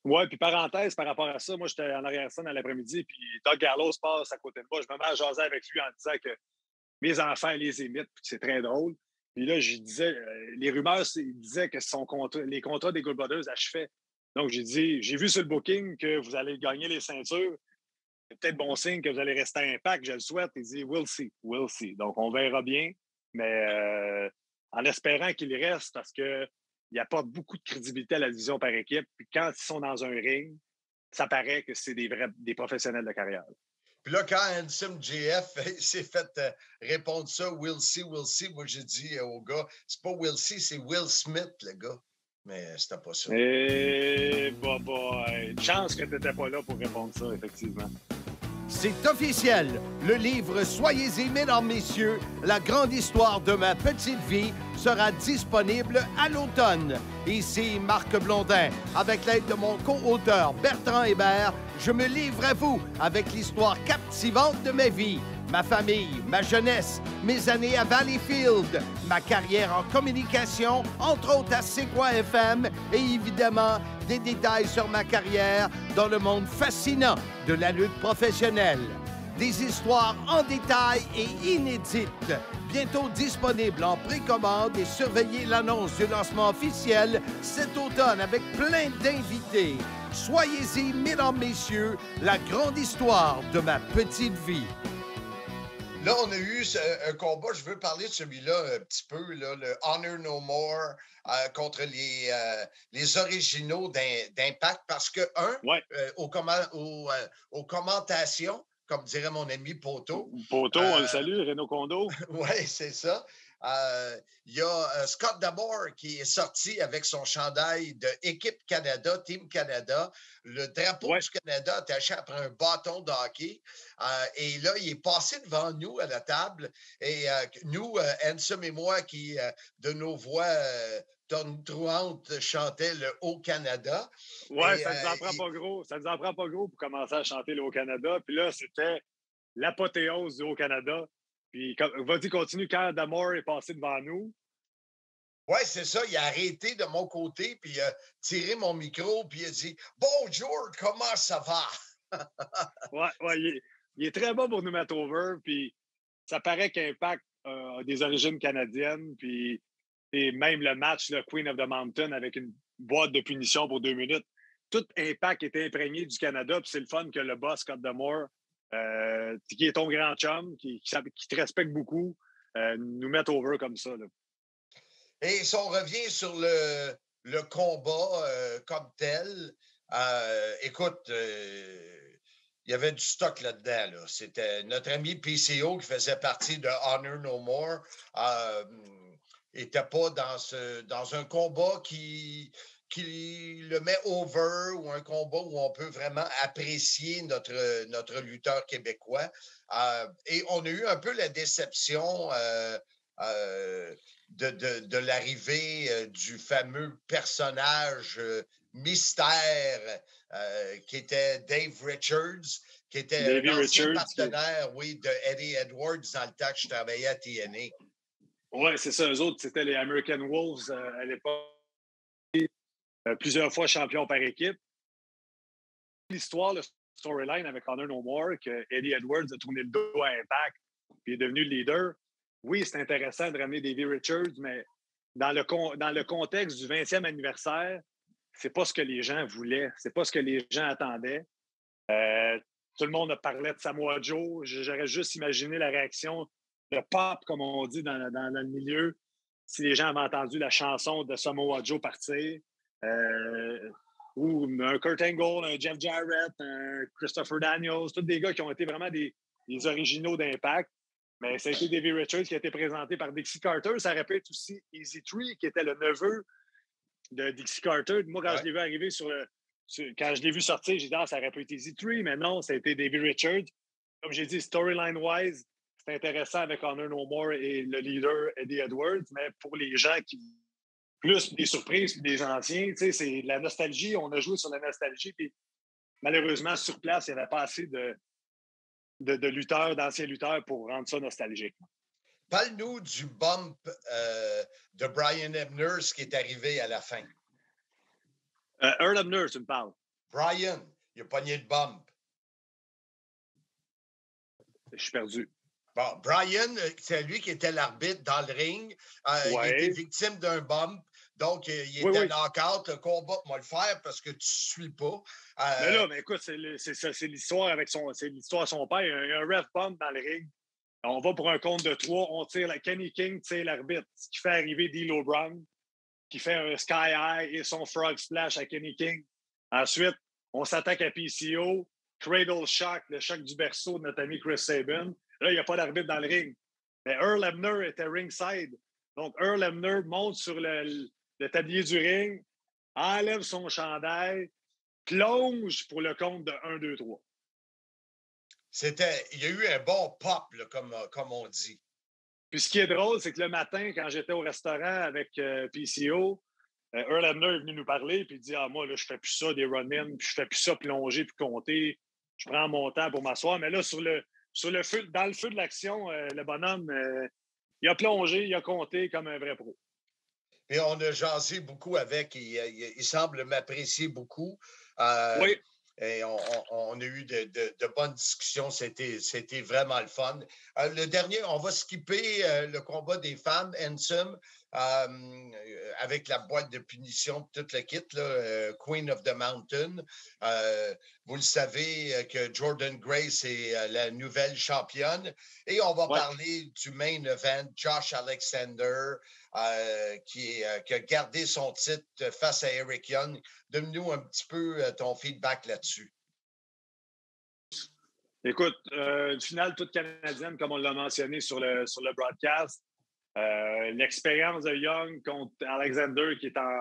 Oui, puis parenthèse par rapport à ça, moi, j'étais en arrière-scène à l'après-midi, puis Doug Gallows passe à côté de moi. Je me mets à jaser avec lui en disant que mes enfants les imitent, puis c'est très drôle. Puis là, je disais, les rumeurs disaient que les contrats des Good Brothers achevaient. Donc, j'ai dit, j'ai vu sur le booking que vous allez gagner les ceintures. C'est peut-être bon signe que vous allez rester à Impact, je le souhaite. Il dit, we'll see. Donc, on verra bien, mais en espérant qu'il reste parce que il apporte beaucoup de crédibilité à la division par équipe. Puis quand ils sont dans un ring, ça paraît que c'est des professionnels de carrière. Puis là, quand Handsome JF s'est fait répondre ça, we'll see, moi j'ai dit au gars, c'est pas we'll see, c'est Will Smith, le gars. Mais c'était pas ça. Et une chance que tu n'étais pas là pour répondre ça, effectivement. C'est officiel. Le livre Soyez-y, mesdames, messieurs, la grande histoire de ma petite vie sera disponible à l'automne. Ici Marc Blondin. Avec l'aide de mon co-auteur Bertrand Hébert, je me livre à vous avec l'histoire captivante de ma vie. Ma famille, ma jeunesse, mes années à Valleyfield, ma carrière en communication, entre autres à C'est quoi FM, et évidemment des détails sur ma carrière dans le monde fascinant de la lutte professionnelle. Des histoires en détail et inédites, bientôt disponibles en précommande et surveillez l'annonce du lancement officiel cet automne avec plein d'invités. Soyez-y, mesdames, messieurs, la grande histoire de ma petite vie. Là, on a eu un combat, je veux parler de celui-là un petit peu, là, le Honor No More contre les originaux d'Impact, parce que, aux commentations, comme dirait mon ami Poto. Poto, on le salue, Renaud Condo. Oui, c'est ça. Il y a Scott D'Amore qui est sorti avec son chandail de Équipe Canada, Team Canada, le drapeau du Canada attaché après un bâton de hockey. Et là, il est passé devant nous à la table. Et nous, Handsome et moi, qui de nos voix tonitruantes chantaient le Haut-Canada. Oui, ça nous en prend pas gros. Ça nous en prend pas gros pour commencer à chanter le Haut-Canada. Puis là, c'était l'apothéose du Haut-Canada. Puis, vas-y, continue quand D'Amore est passé devant nous. Oui, c'est ça. Il a arrêté de mon côté, puis il a tiré mon micro, puis il a dit « Bonjour, comment ça va? » Oui, il est très bon pour nous mettre over, puis ça paraît qu'Impact a des origines canadiennes, puis et même le match, le Queen of the Mountain, avec une boîte de punition pour 2 minutes, tout Impact était imprégné du Canada, puis c'est le fun que le boss, Scott D'Amore, qui est ton grand chum, qui te respecte beaucoup, nous mettre over comme ça. Là. Et si on revient sur le combat comme tel, écoute, il y avait du stock là-dedans. Là. C'était notre ami PCO qui faisait partie de Honor No More. N'était pas dans un combat qui le met over ou un combat où on peut vraiment apprécier notre lutteur québécois. Et on a eu un peu la déception de l'arrivée du fameux personnage mystère qui était Dave Richards. qui était Davey un ancien Richards, partenaire, oui, de Eddie Edwards dans le temps que je travaillais à TNA. Oui, c'est ça. Eux autres, c'était les American Wolves à l'époque. Plusieurs fois champions par équipe. L'histoire, le storyline avec Honor No More, que Eddie Edwards a tourné le dos à Impact puis est devenu le leader. Oui, c'est intéressant de ramener Davey Richards, mais dans le contexte du 20e anniversaire, c'est pas ce que les gens voulaient, c'est pas ce que les gens attendaient. Tout le monde a parlé de Samoa Joe. J'aurais juste imaginé la réaction de pop, comme on dit dans le milieu, si les gens avaient entendu la chanson de Samoa Joe partir. Ou un Kurt Angle, un Jeff Jarrett, un Christopher Daniels, tous des gars qui ont été vraiment des originaux d'Impact. Mais ça a été Davey Richards qui a été présenté par Dixie Carter. Ça répète aussi Easy Tree, qui était le neveu de Dixie Carter. Moi, quand je l'ai vu arriver quand je l'ai vu sortir, j'ai dit, ça aurait pu être Easy Tree, mais non, ça a été Davey Richards. Comme j'ai dit, storyline-wise, c'est intéressant avec Honor No More et le leader Eddie Edwards, mais pour les gens qui plus des surprises que des anciens, c'est de la nostalgie. On a joué sur la nostalgie, puis malheureusement, sur place, il n'y avait pas assez de lutteurs, d'anciens lutteurs pour rendre ça nostalgique. Parle-nous du bump de Brian Hebner, ce qui est arrivé à la fin. Earl Hebner, tu me parles. Brian, il a pogné le bump. Je suis perdu. Bon, Brian, c'est lui qui était l'arbitre dans le ring. Il était victime d'un bump. Donc, il était knock-out. Le combat, moi le faire parce que tu ne suis pas. Mais écoute, c'est l'histoire avec c'est l'histoire de son père. Il y a un ref bump dans le ring. On va pour un compte de 3. On tire la Kenny King, tire l'arbitre. Ce qui fait arriver D'Lo Brown, qui fait un Sky High et son Frog Splash à Kenny King. Ensuite, on s'attaque à PCO. Cradle Shock, le choc du berceau de notre ami Chris Sabin. Là, il n'y a pas d'arbitre dans le ring. Mais Earl Hebner était ringside. Donc, Earl Hebner monte sur le tablier du ring, enlève son chandail, plonge pour le compte de 1, 2, 3. Il y a eu un bon pop, là, comme on dit. Puis ce qui est drôle, c'est que le matin, quand j'étais au restaurant avec PCO, Earl Hebner est venu nous parler, puis il dit moi, là, je fais plus ça, des run-in, puis je fais plus ça, plonger, puis compter. Je prends mon temps pour m'asseoir. Mais là, dans le feu de l'action, le bonhomme, il a plongé, il a compté comme un vrai pro. Et on a jasé beaucoup avec. Il semble m'apprécier beaucoup. Oui. Et on a eu de bonnes discussions. C'était vraiment le fun. Le dernier, on va skipper le combat des femmes, Handsome, avec la boîte de punition, tout le kit, là, Queen of the Mountain. Vous le savez que Jordan Grace est la nouvelle championne. Et on va parler du main event, Josh Alexander, qui a gardé son titre face à Eric Young. Donne-nous un petit peu ton feedback là-dessus. Écoute, une finale toute canadienne, comme on l'a mentionné sur le broadcast. L'expérience de Young contre Alexander, qui est en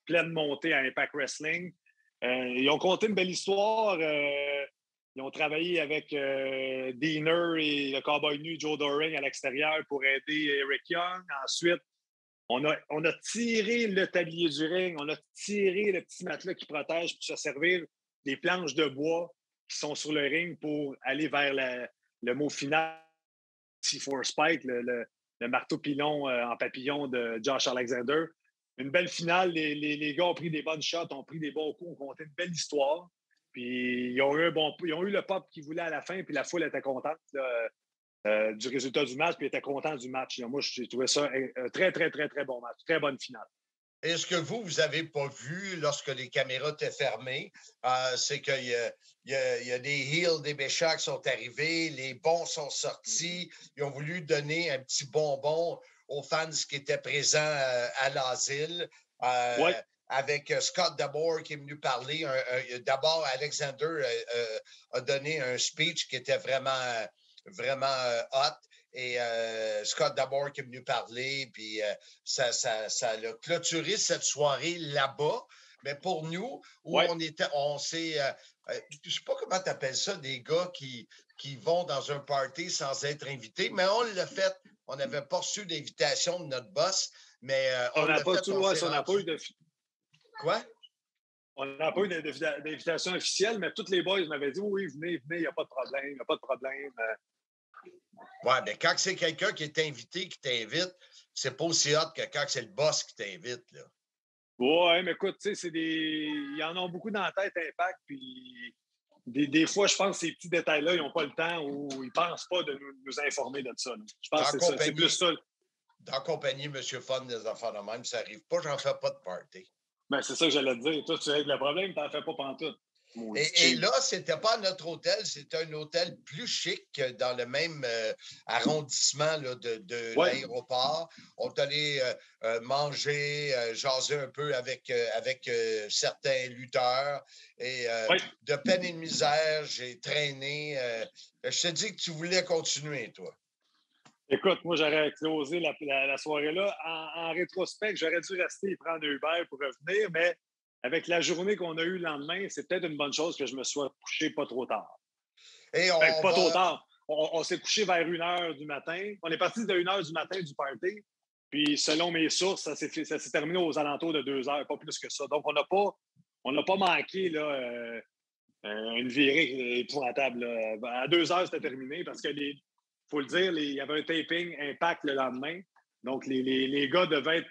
pleine montée à Impact Wrestling. Ils ont conté une belle histoire. Ils ont travaillé avec Diener et le cowboy nu Joe Doring à l'extérieur pour aider Eric Young. Ensuite, on a tiré le tablier du ring, on a tiré le petit matelas qui protège pour se servir des planches de bois qui sont sur le ring pour aller vers le mot final, C4 Spike, le marteau pilon en papillon de Josh Alexander. Une belle finale. Les gars ont pris des bonnes shots, ont pris des bons coups, ont conté une belle histoire. Puis ils ont eu le pop qu'ils voulaient à la fin, puis la foule était contente du résultat du match, puis était content du match. Moi, j'ai trouvé ça un très, très, très, très bon match. Très bonne finale. Et ce que vous n'avez pas vu lorsque les caméras étaient fermées, c'est qu'il y a des heels, des méchants qui sont arrivés, les bons sont sortis. Ils ont voulu donner un petit bonbon aux fans qui étaient présents à l'asile. Avec Scott D'Abord qui est venu parler. D'abord, Alexander a donné un speech qui était vraiment hot. Et Scott D'Abord qui est venu parler, puis ça a clôturé cette soirée là-bas. Mais pour nous, où on s'est... je sais pas comment tu appelles ça, des gars qui vont dans un party sans être invités, mais on l'a fait. On n'avait pas reçu d'invitation de notre boss, mais on n'a pas eu de... Quoi? On n'a pas eu d'invitation officielle, mais tous les boys m'avaient dit oui, venez, il n'y a pas de problème, il n'y a pas de problème. Ouais, mais quand c'est quelqu'un qui est invité qui t'invite, c'est pas aussi hot que quand c'est le boss qui t'invite, là. Ouais, mais écoute, tu sais, il y en a beaucoup dans la tête, Impact, puis des fois, je pense que ces petits détails-là, ils n'ont pas le temps ou ils ne pensent pas de nous informer de ça. Là. Je pense que c'est plus ça. Dans la compagnie, M. Fun, des affaires de même, ça n'arrive pas, j'en fais pas de party. Ben, c'est ça que j'allais te dire. Toi, tu règles le problème, tu n'en fais pas pantoute. Et là, c'était pas notre hôtel, c'était un hôtel plus chic dans le même arrondissement là, de l'aéroport. On est allé manger, jaser un peu avec certains lutteurs. Et de peine et de misère, j'ai traîné. Je te dis que tu voulais continuer, toi. Écoute, moi, j'aurais closé la soirée-là. En rétrospect, j'aurais dû rester et prendre un Uber pour revenir, mais avec la journée qu'on a eue le lendemain, c'est peut-être une bonne chose que je me sois couché pas trop tard. Et pas trop tard. On s'est couché vers 1h du matin. On est parti de 1h du matin du party. Puis, selon mes sources, ça s'est terminé aux alentours de 2h, pas plus que ça. Donc, on n'a pas manqué là, une virée épouvantable. Là. À 2h, c'était terminé parce que faut le dire, il y avait un taping Impact le lendemain. Donc, les gars devaient être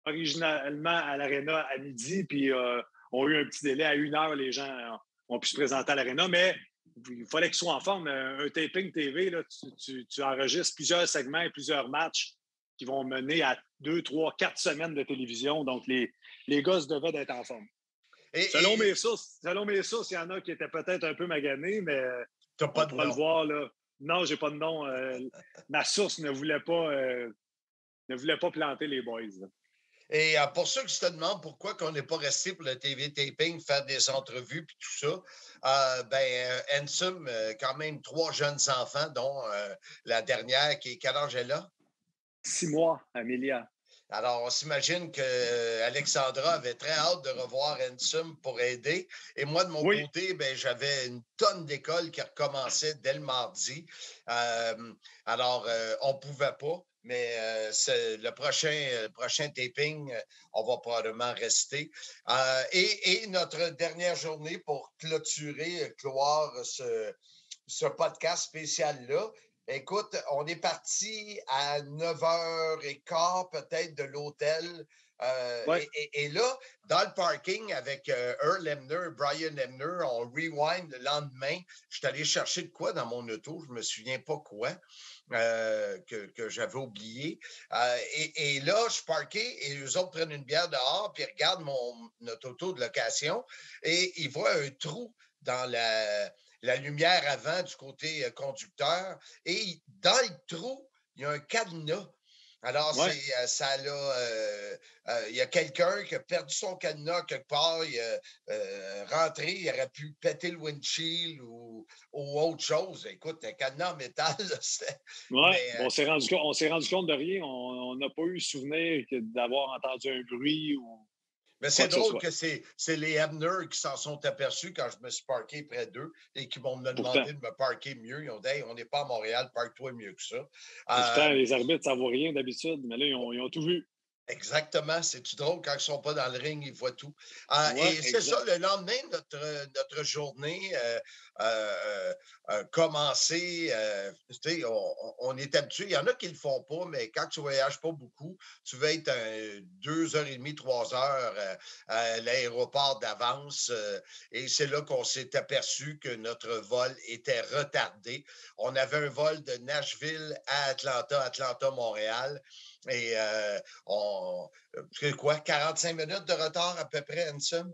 originalement à l'Arena à midi, puis ont eu un petit délai. À 1h, les gens ont pu se présenter à l'Arena, mais il fallait qu'ils soient en forme. Un taping TV, là, tu enregistres plusieurs segments et plusieurs matchs qui vont mener à 2, 3, 4 semaines de télévision. Donc, les gars devaient être en forme. Selon mes sources, il y en a qui étaient peut-être un peu maganés, mais t'as pas de nom. Le voir, là. Non, j'ai pas de nom. Ma source ne voulait pas planter les boys. Là. Et pour ceux qui se demandent pourquoi on n'est pas resté pour le TV taping, faire des entrevues puis tout ça, Ansem, quand même 3 jeunes enfants, dont la dernière qui est quel âge elle a? 6 mois, Amélia. Alors, on s'imagine qu'Alexandra avait très hâte de revoir Ansem pour aider. Et moi, de mon côté, j'avais une tonne d'écoles qui recommençaient dès le mardi. Alors, on ne pouvait pas. Mais le prochain taping, on va probablement rester. Et notre dernière journée pour clore ce podcast spécial-là. Écoute, on est parti à 9h15 peut-être de l'hôtel. Et là, dans le parking avec Earl Emner, Brian Emner, on rewind le lendemain. Je suis allé chercher de quoi dans mon auto, je ne me souviens pas quoi. Que j'avais oublié. Et là, je suis parqué et eux autres prennent une bière dehors puis regardent notre auto de location et ils voient un trou dans la lumière avant du côté conducteur. Et dans le trou, il y a un cadenas. Alors, il y a quelqu'un qui a perdu son cadenas quelque part, il est rentré, il aurait pu péter le windshield ou autre chose. Écoute, un cadenas en métal, c'était... On s'est rendu compte de rien. On n'a pas eu souvenir d'avoir entendu un bruit ou... Mais c'est drôle que c'est les Ebner qui s'en sont aperçus quand je me suis parqué près d'eux et qui m'ont demandé de me parquer mieux. Ils ont dit hey, on n'est pas à Montréal, parque-toi mieux que ça. Pourtant, les arbitres, ça ne vaut rien d'habitude, mais là, ils ont tout vu. Exactement. C'est-tu drôle quand ils ne sont pas dans le ring, ils voient tout. Et c'est ça, le lendemain, notre journée commencé. On est habitué. Il y en a qui ne le font pas, mais quand tu ne voyages pas beaucoup, tu vas être 2h30, 3h à l'aéroport d'avance. Et c'est là qu'on s'est aperçu que notre vol était retardé. On avait un vol de Nashville à Atlanta-Montréal. Et c'est quoi, 45 minutes de retard à peu près, Ansem?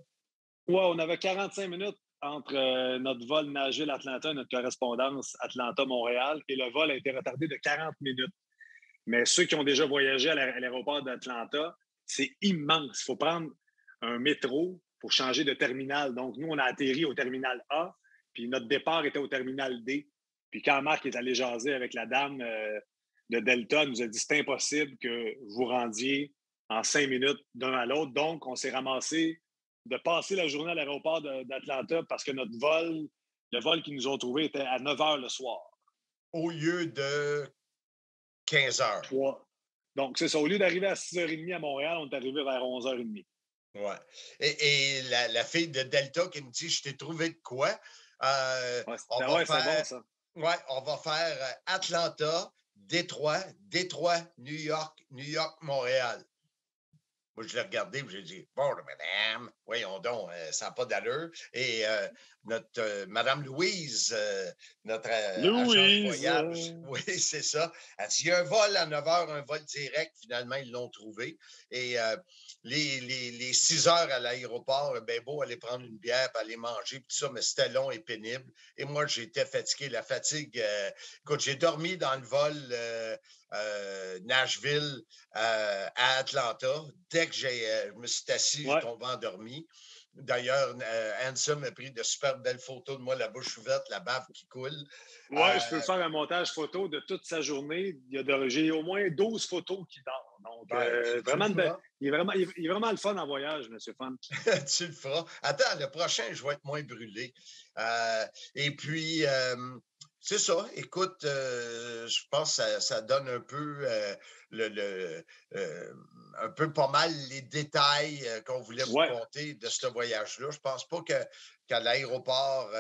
Oui, on avait 45 minutes entre notre vol Nashville-Atlanta et notre correspondance Atlanta-Montréal. Et le vol a été retardé de 40 minutes. Mais ceux qui ont déjà voyagé à l'aéroport d'Atlanta, c'est immense. Il faut prendre un métro pour changer de terminal. Donc, nous, on a atterri au terminal A, puis notre départ était au terminal D. Puis quand Marc est allé jaser avec la dame de Delta, elle nous a dit c'est impossible que vous rendiez en 5 minutes d'un à l'autre. Donc, on s'est ramassé de passer la journée à l'aéroport d'Atlanta parce que le vol qu'ils nous ont trouvé était à 9h le soir. Au lieu de 15h. 3. Donc, c'est ça. Au lieu d'arriver à 6h30 à Montréal, on est arrivé vers 11h30. Ouais. Et la fille de Delta qui me dit: «Je t'ai trouvé de quoi?» On va C'est bon, faire ça. ouais, on va faire, Atlanta, Détroit, Détroit, New York, New York, Montréal. Moi, je l'ai regardé et j'ai dit: «Bon, madame, voyons donc, ça n'a pas d'allure» et notre, madame Louise, notre, agent de Louise! voyage oui, c'est ça. Elle dit: «Il y a un vol à 9 heures, un vol direct». Finalement, ils l'ont trouvé et les 6 heures à l'aéroport, ben beau aller prendre une bière puis aller manger puis tout ça, mais c'était long et pénible et moi, j'étais fatigué. La fatigue, écoute, j'ai dormi dans le vol, Nashville à Atlanta. Dès que je me suis assis, je Ouais. tombé endormi. D'ailleurs, Handsome a pris de super belles photos de moi, la bouche ouverte, la bave qui coule. Ouais, je peux faire un montage photo de toute sa journée. J'ai au moins 12 photos qui dort. Donc, Ben, tu le vraiment, feras. il est vraiment le fun en voyage, M. Fun. Tu le feras. Attends, le prochain, je vais être moins brûlé. Et puis, c'est ça. Écoute, je pense que ça donne un peu le, euh, un peu pas mal les détails qu'on voulait vous Ouais. conter de ce voyage-là. Je pense pas qu'à l'aéroport,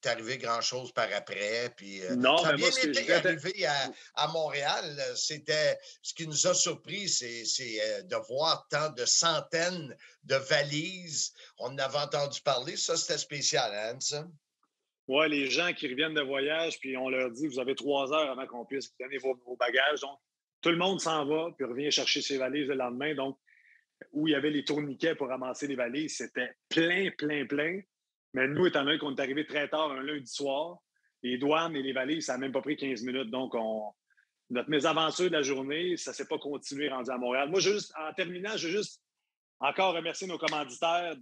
t'est arrivé grand-chose par après. Puis, Non, ça a mais bien moi, ce que je été voudrais. arrivé à Montréal. C'était ce qui nous a surpris, c'est de voir tant de centaines de valises. On en avait entendu parler. Ça, c'était spécial, hein, ça? Ouais, les gens qui reviennent de voyage, puis on leur dit, vous avez 3 heures avant qu'on puisse vous donner vos bagages. Donc, tout le monde s'en va, puis revient chercher ses valises le lendemain. Donc, où il y avait les tourniquets pour ramasser les valises, c'était plein, plein, plein. Mais nous, étant donné qu'on est arrivé très tard un lundi soir, les douanes et les valises, ça n'a même pas pris 15 minutes. Donc, notre mésaventure de la journée, ça ne s'est pas continué rendu à Montréal. Moi, en terminant, je veux juste encore remercier nos commanditaires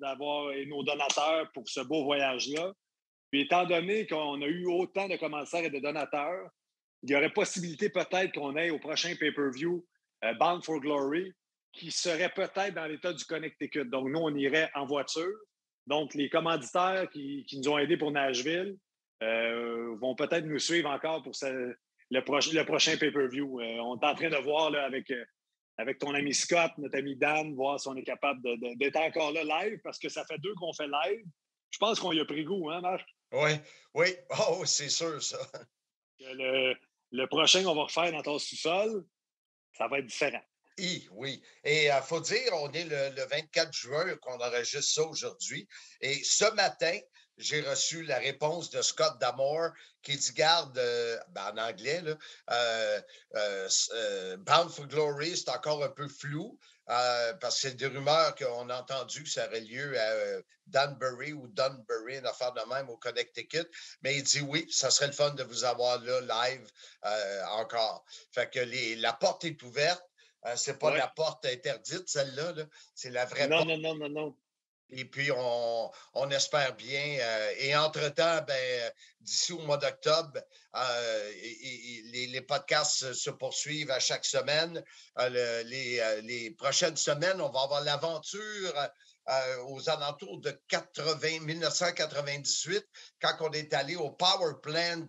et nos donateurs pour ce beau voyage-là. Puis étant donné qu'on a eu autant de commanditaires et de donateurs, il y aurait possibilité peut-être qu'on aille au prochain pay-per-view Bound for Glory, qui serait peut-être dans l'État du Connecticut. Donc, nous, on irait en voiture. Donc, les commanditaires qui nous ont aidés pour Nashville vont peut-être nous suivre encore pour le prochain pay-per-view. On est en train de voir là, avec ton ami Scott, notre ami Dan, voir si on est capable d'être encore là live, parce que ça fait 2 qu'on fait live. Je pense qu'on y a pris goût, hein, Marc? Oui, oui. Oh, c'est sûr, ça. Le prochain qu'on va refaire dans ton sous-sol, ça va être différent. Oui. Et il faut dire, on est le 24 juin qu'on enregistre ça aujourd'hui. Et ce matin, j'ai reçu la réponse de Scott D'Amore qui dit, garde, en anglais, là, Bound for Glory, c'est encore un peu flou parce que c'est des rumeurs qu'on a entendues que ça aurait lieu à Danbury ou Dunbury, une affaire de même au Connecticut. Mais il dit oui, ça serait le fun de vous avoir là live encore. Fait que la porte est ouverte. C'est pas Ouais. la porte interdite, celle-là. Là. C'est la vraie Non, porte. non, non, non, non. Et puis, on espère bien. Et entre-temps, d'ici au mois d'octobre, les podcasts se poursuivent à chaque semaine. Les prochaines semaines, on va avoir l'aventure aux alentours de 1998, quand on est allé au Power Plant,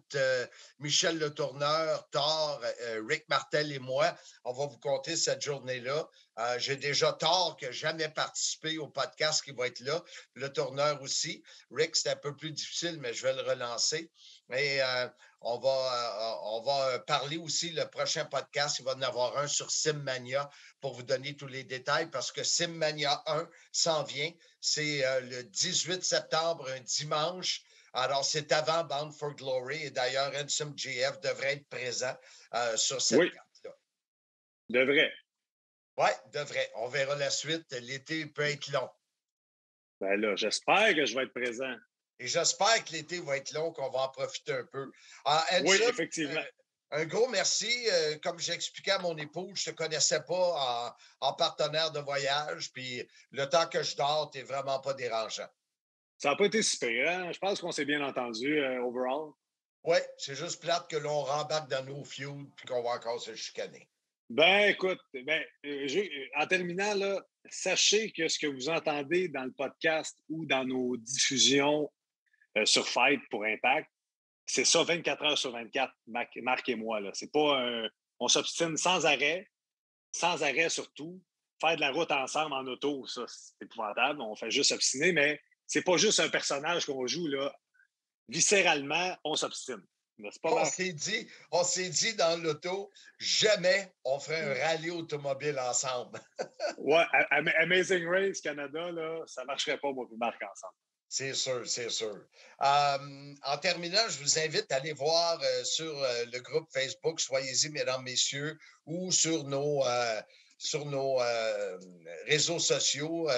Michel Letourneur, Thor, Rick Martel et moi. On va vous conter cette journée-là. J'ai déjà Thor qui n'a jamais participé au podcast qui va être là. Le tourneur aussi. Rick, c'est un peu plus difficile, mais je vais le relancer. Et on va parler aussi le prochain podcast. Il va y en avoir un sur Simmania pour vous donner tous les détails parce que Simmania 1 s'en vient. C'est le 18 septembre, un dimanche. Alors, c'est avant Bound for Glory. Et d'ailleurs, Handsome GF devrait être présent sur cette carte-là. Devrait. Oui, devrait. On verra la suite. L'été peut être long. Ben là, j'espère que je vais être présent. Et j'espère que l'été va être long, qu'on va en profiter un peu. Handsome, oui, effectivement. Un gros merci. Comme j'expliquais à mon épouse, je ne te connaissais pas en partenaire de voyage. Puis le temps que je dors, tu n'es vraiment pas dérangeant. Ça n'a pas été super, hein? Je pense qu'on s'est bien entendu, overall. Oui, c'est juste plate que l'on rembarque dans nos feuds puis qu'on va encore se chicaner. Ben, écoute, en terminant, là, sachez que ce que vous entendez dans le podcast ou dans nos diffusions sur Fight pour Impact, c'est ça 24 heures sur 24, Marc et moi. Là. C'est pas on s'obstine sans arrêt surtout. faire de la route ensemble en auto, ça, c'est épouvantable. On fait juste s'obstiner, mais c'est pas juste un personnage qu'on joue, là. Viscéralement, on s'obstine. On s'est dit dans l'auto, jamais on ferait un rallye automobile ensemble. Ouais, Amazing Race Canada, là, ça ne marcherait pas, moi et Marc, ensemble. C'est sûr, c'est sûr. En terminant, je vous invite à aller voir sur le groupe Facebook, soyez-y, mesdames, messieurs, ou sur nos réseaux sociaux.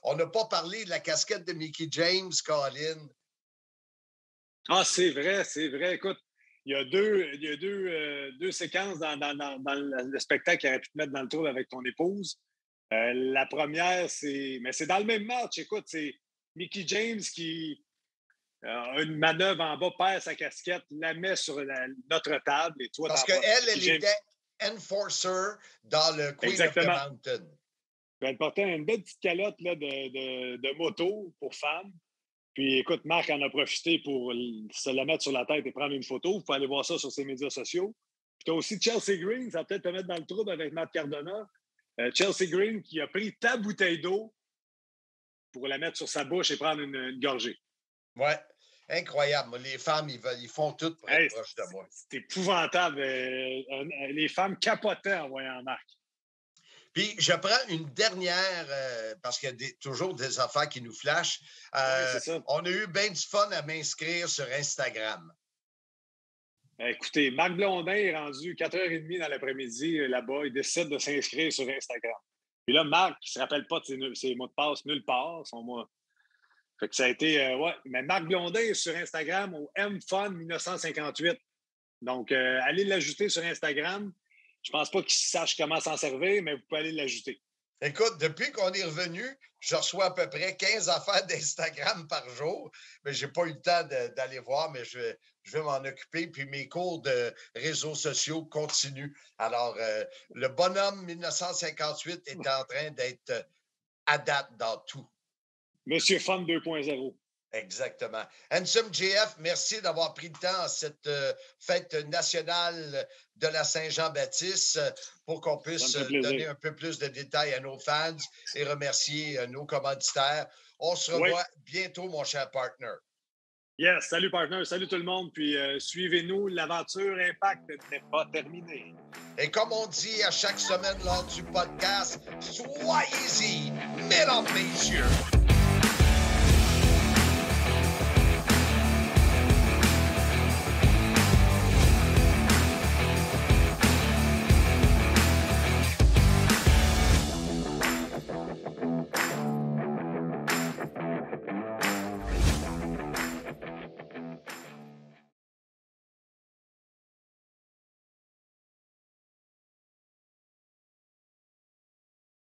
On n'a pas parlé de la casquette de Mickie James, Colin. Ah, c'est vrai. Écoute, il y a deux séquences dans le spectacle qui aurait pu te mettre dans le trou avec ton épouse. La première, c'est dans le même match. Écoute, c'est Mickie James qui a une manœuvre en bas, perd sa casquette, la met sur notre table. Et toi, parce qu'elle était enforcer dans le Queen of the Mountain. Elle portait une belle petite calotte là, de moto pour femmes. Puis, écoute, Marc en a profité pour se la mettre sur la tête et prendre une photo. Vous pouvez aller voir ça sur ses médias sociaux. Puis, tu as aussi Chelsea Green, ça va peut-être te mettre dans le trouble avec Matt Cardona. Chelsea Green qui a pris ta bouteille d'eau pour la mettre sur sa bouche et prendre une gorgée. Ouais, incroyable. Les femmes, ils font tout pour être proches de moi. C'est épouvantable. Les femmes capotaient en voyant Marc. Puis, je prends une dernière, parce qu'il y a toujours des affaires qui nous flashent. Oui, on a eu bien du fun à m'inscrire sur Instagram. Écoutez, Marc Blondin est rendu 4h30 dans l'après-midi là-bas. Il décide de s'inscrire sur Instagram. Puis là, Marc, il ne se rappelle pas de ses mots de passe nulle part, son mot. Fait que ça a été... Mais Marc Blondin est sur Instagram au MFun1958. Donc, allez l'ajouter sur Instagram. Je ne pense pas qu'il sache comment s'en servir, mais vous pouvez aller l'ajouter. Écoute, depuis qu'on est revenu, je reçois à peu près 15 affaires d'Instagram par jour, mais je n'ai pas eu le temps d'aller voir, mais je vais m'en occuper. Puis mes cours de réseaux sociaux continuent. Alors, le bonhomme 1958 est en train d'être à date dans tout. Monsieur Fun 2.0. Exactement. Handsome JF, merci d'avoir pris le temps à cette fête nationale de la Saint-Jean-Baptiste pour qu'on puisse donner un peu plus de détails à nos fans et remercier nos commanditaires. On se revoit bientôt, mon cher partner. Yes, salut partner, salut tout le monde. Puis suivez-nous, l'aventure Impact n'est pas terminée. Et comme on dit à chaque semaine lors du podcast, soyez-y, mesdames, messieurs.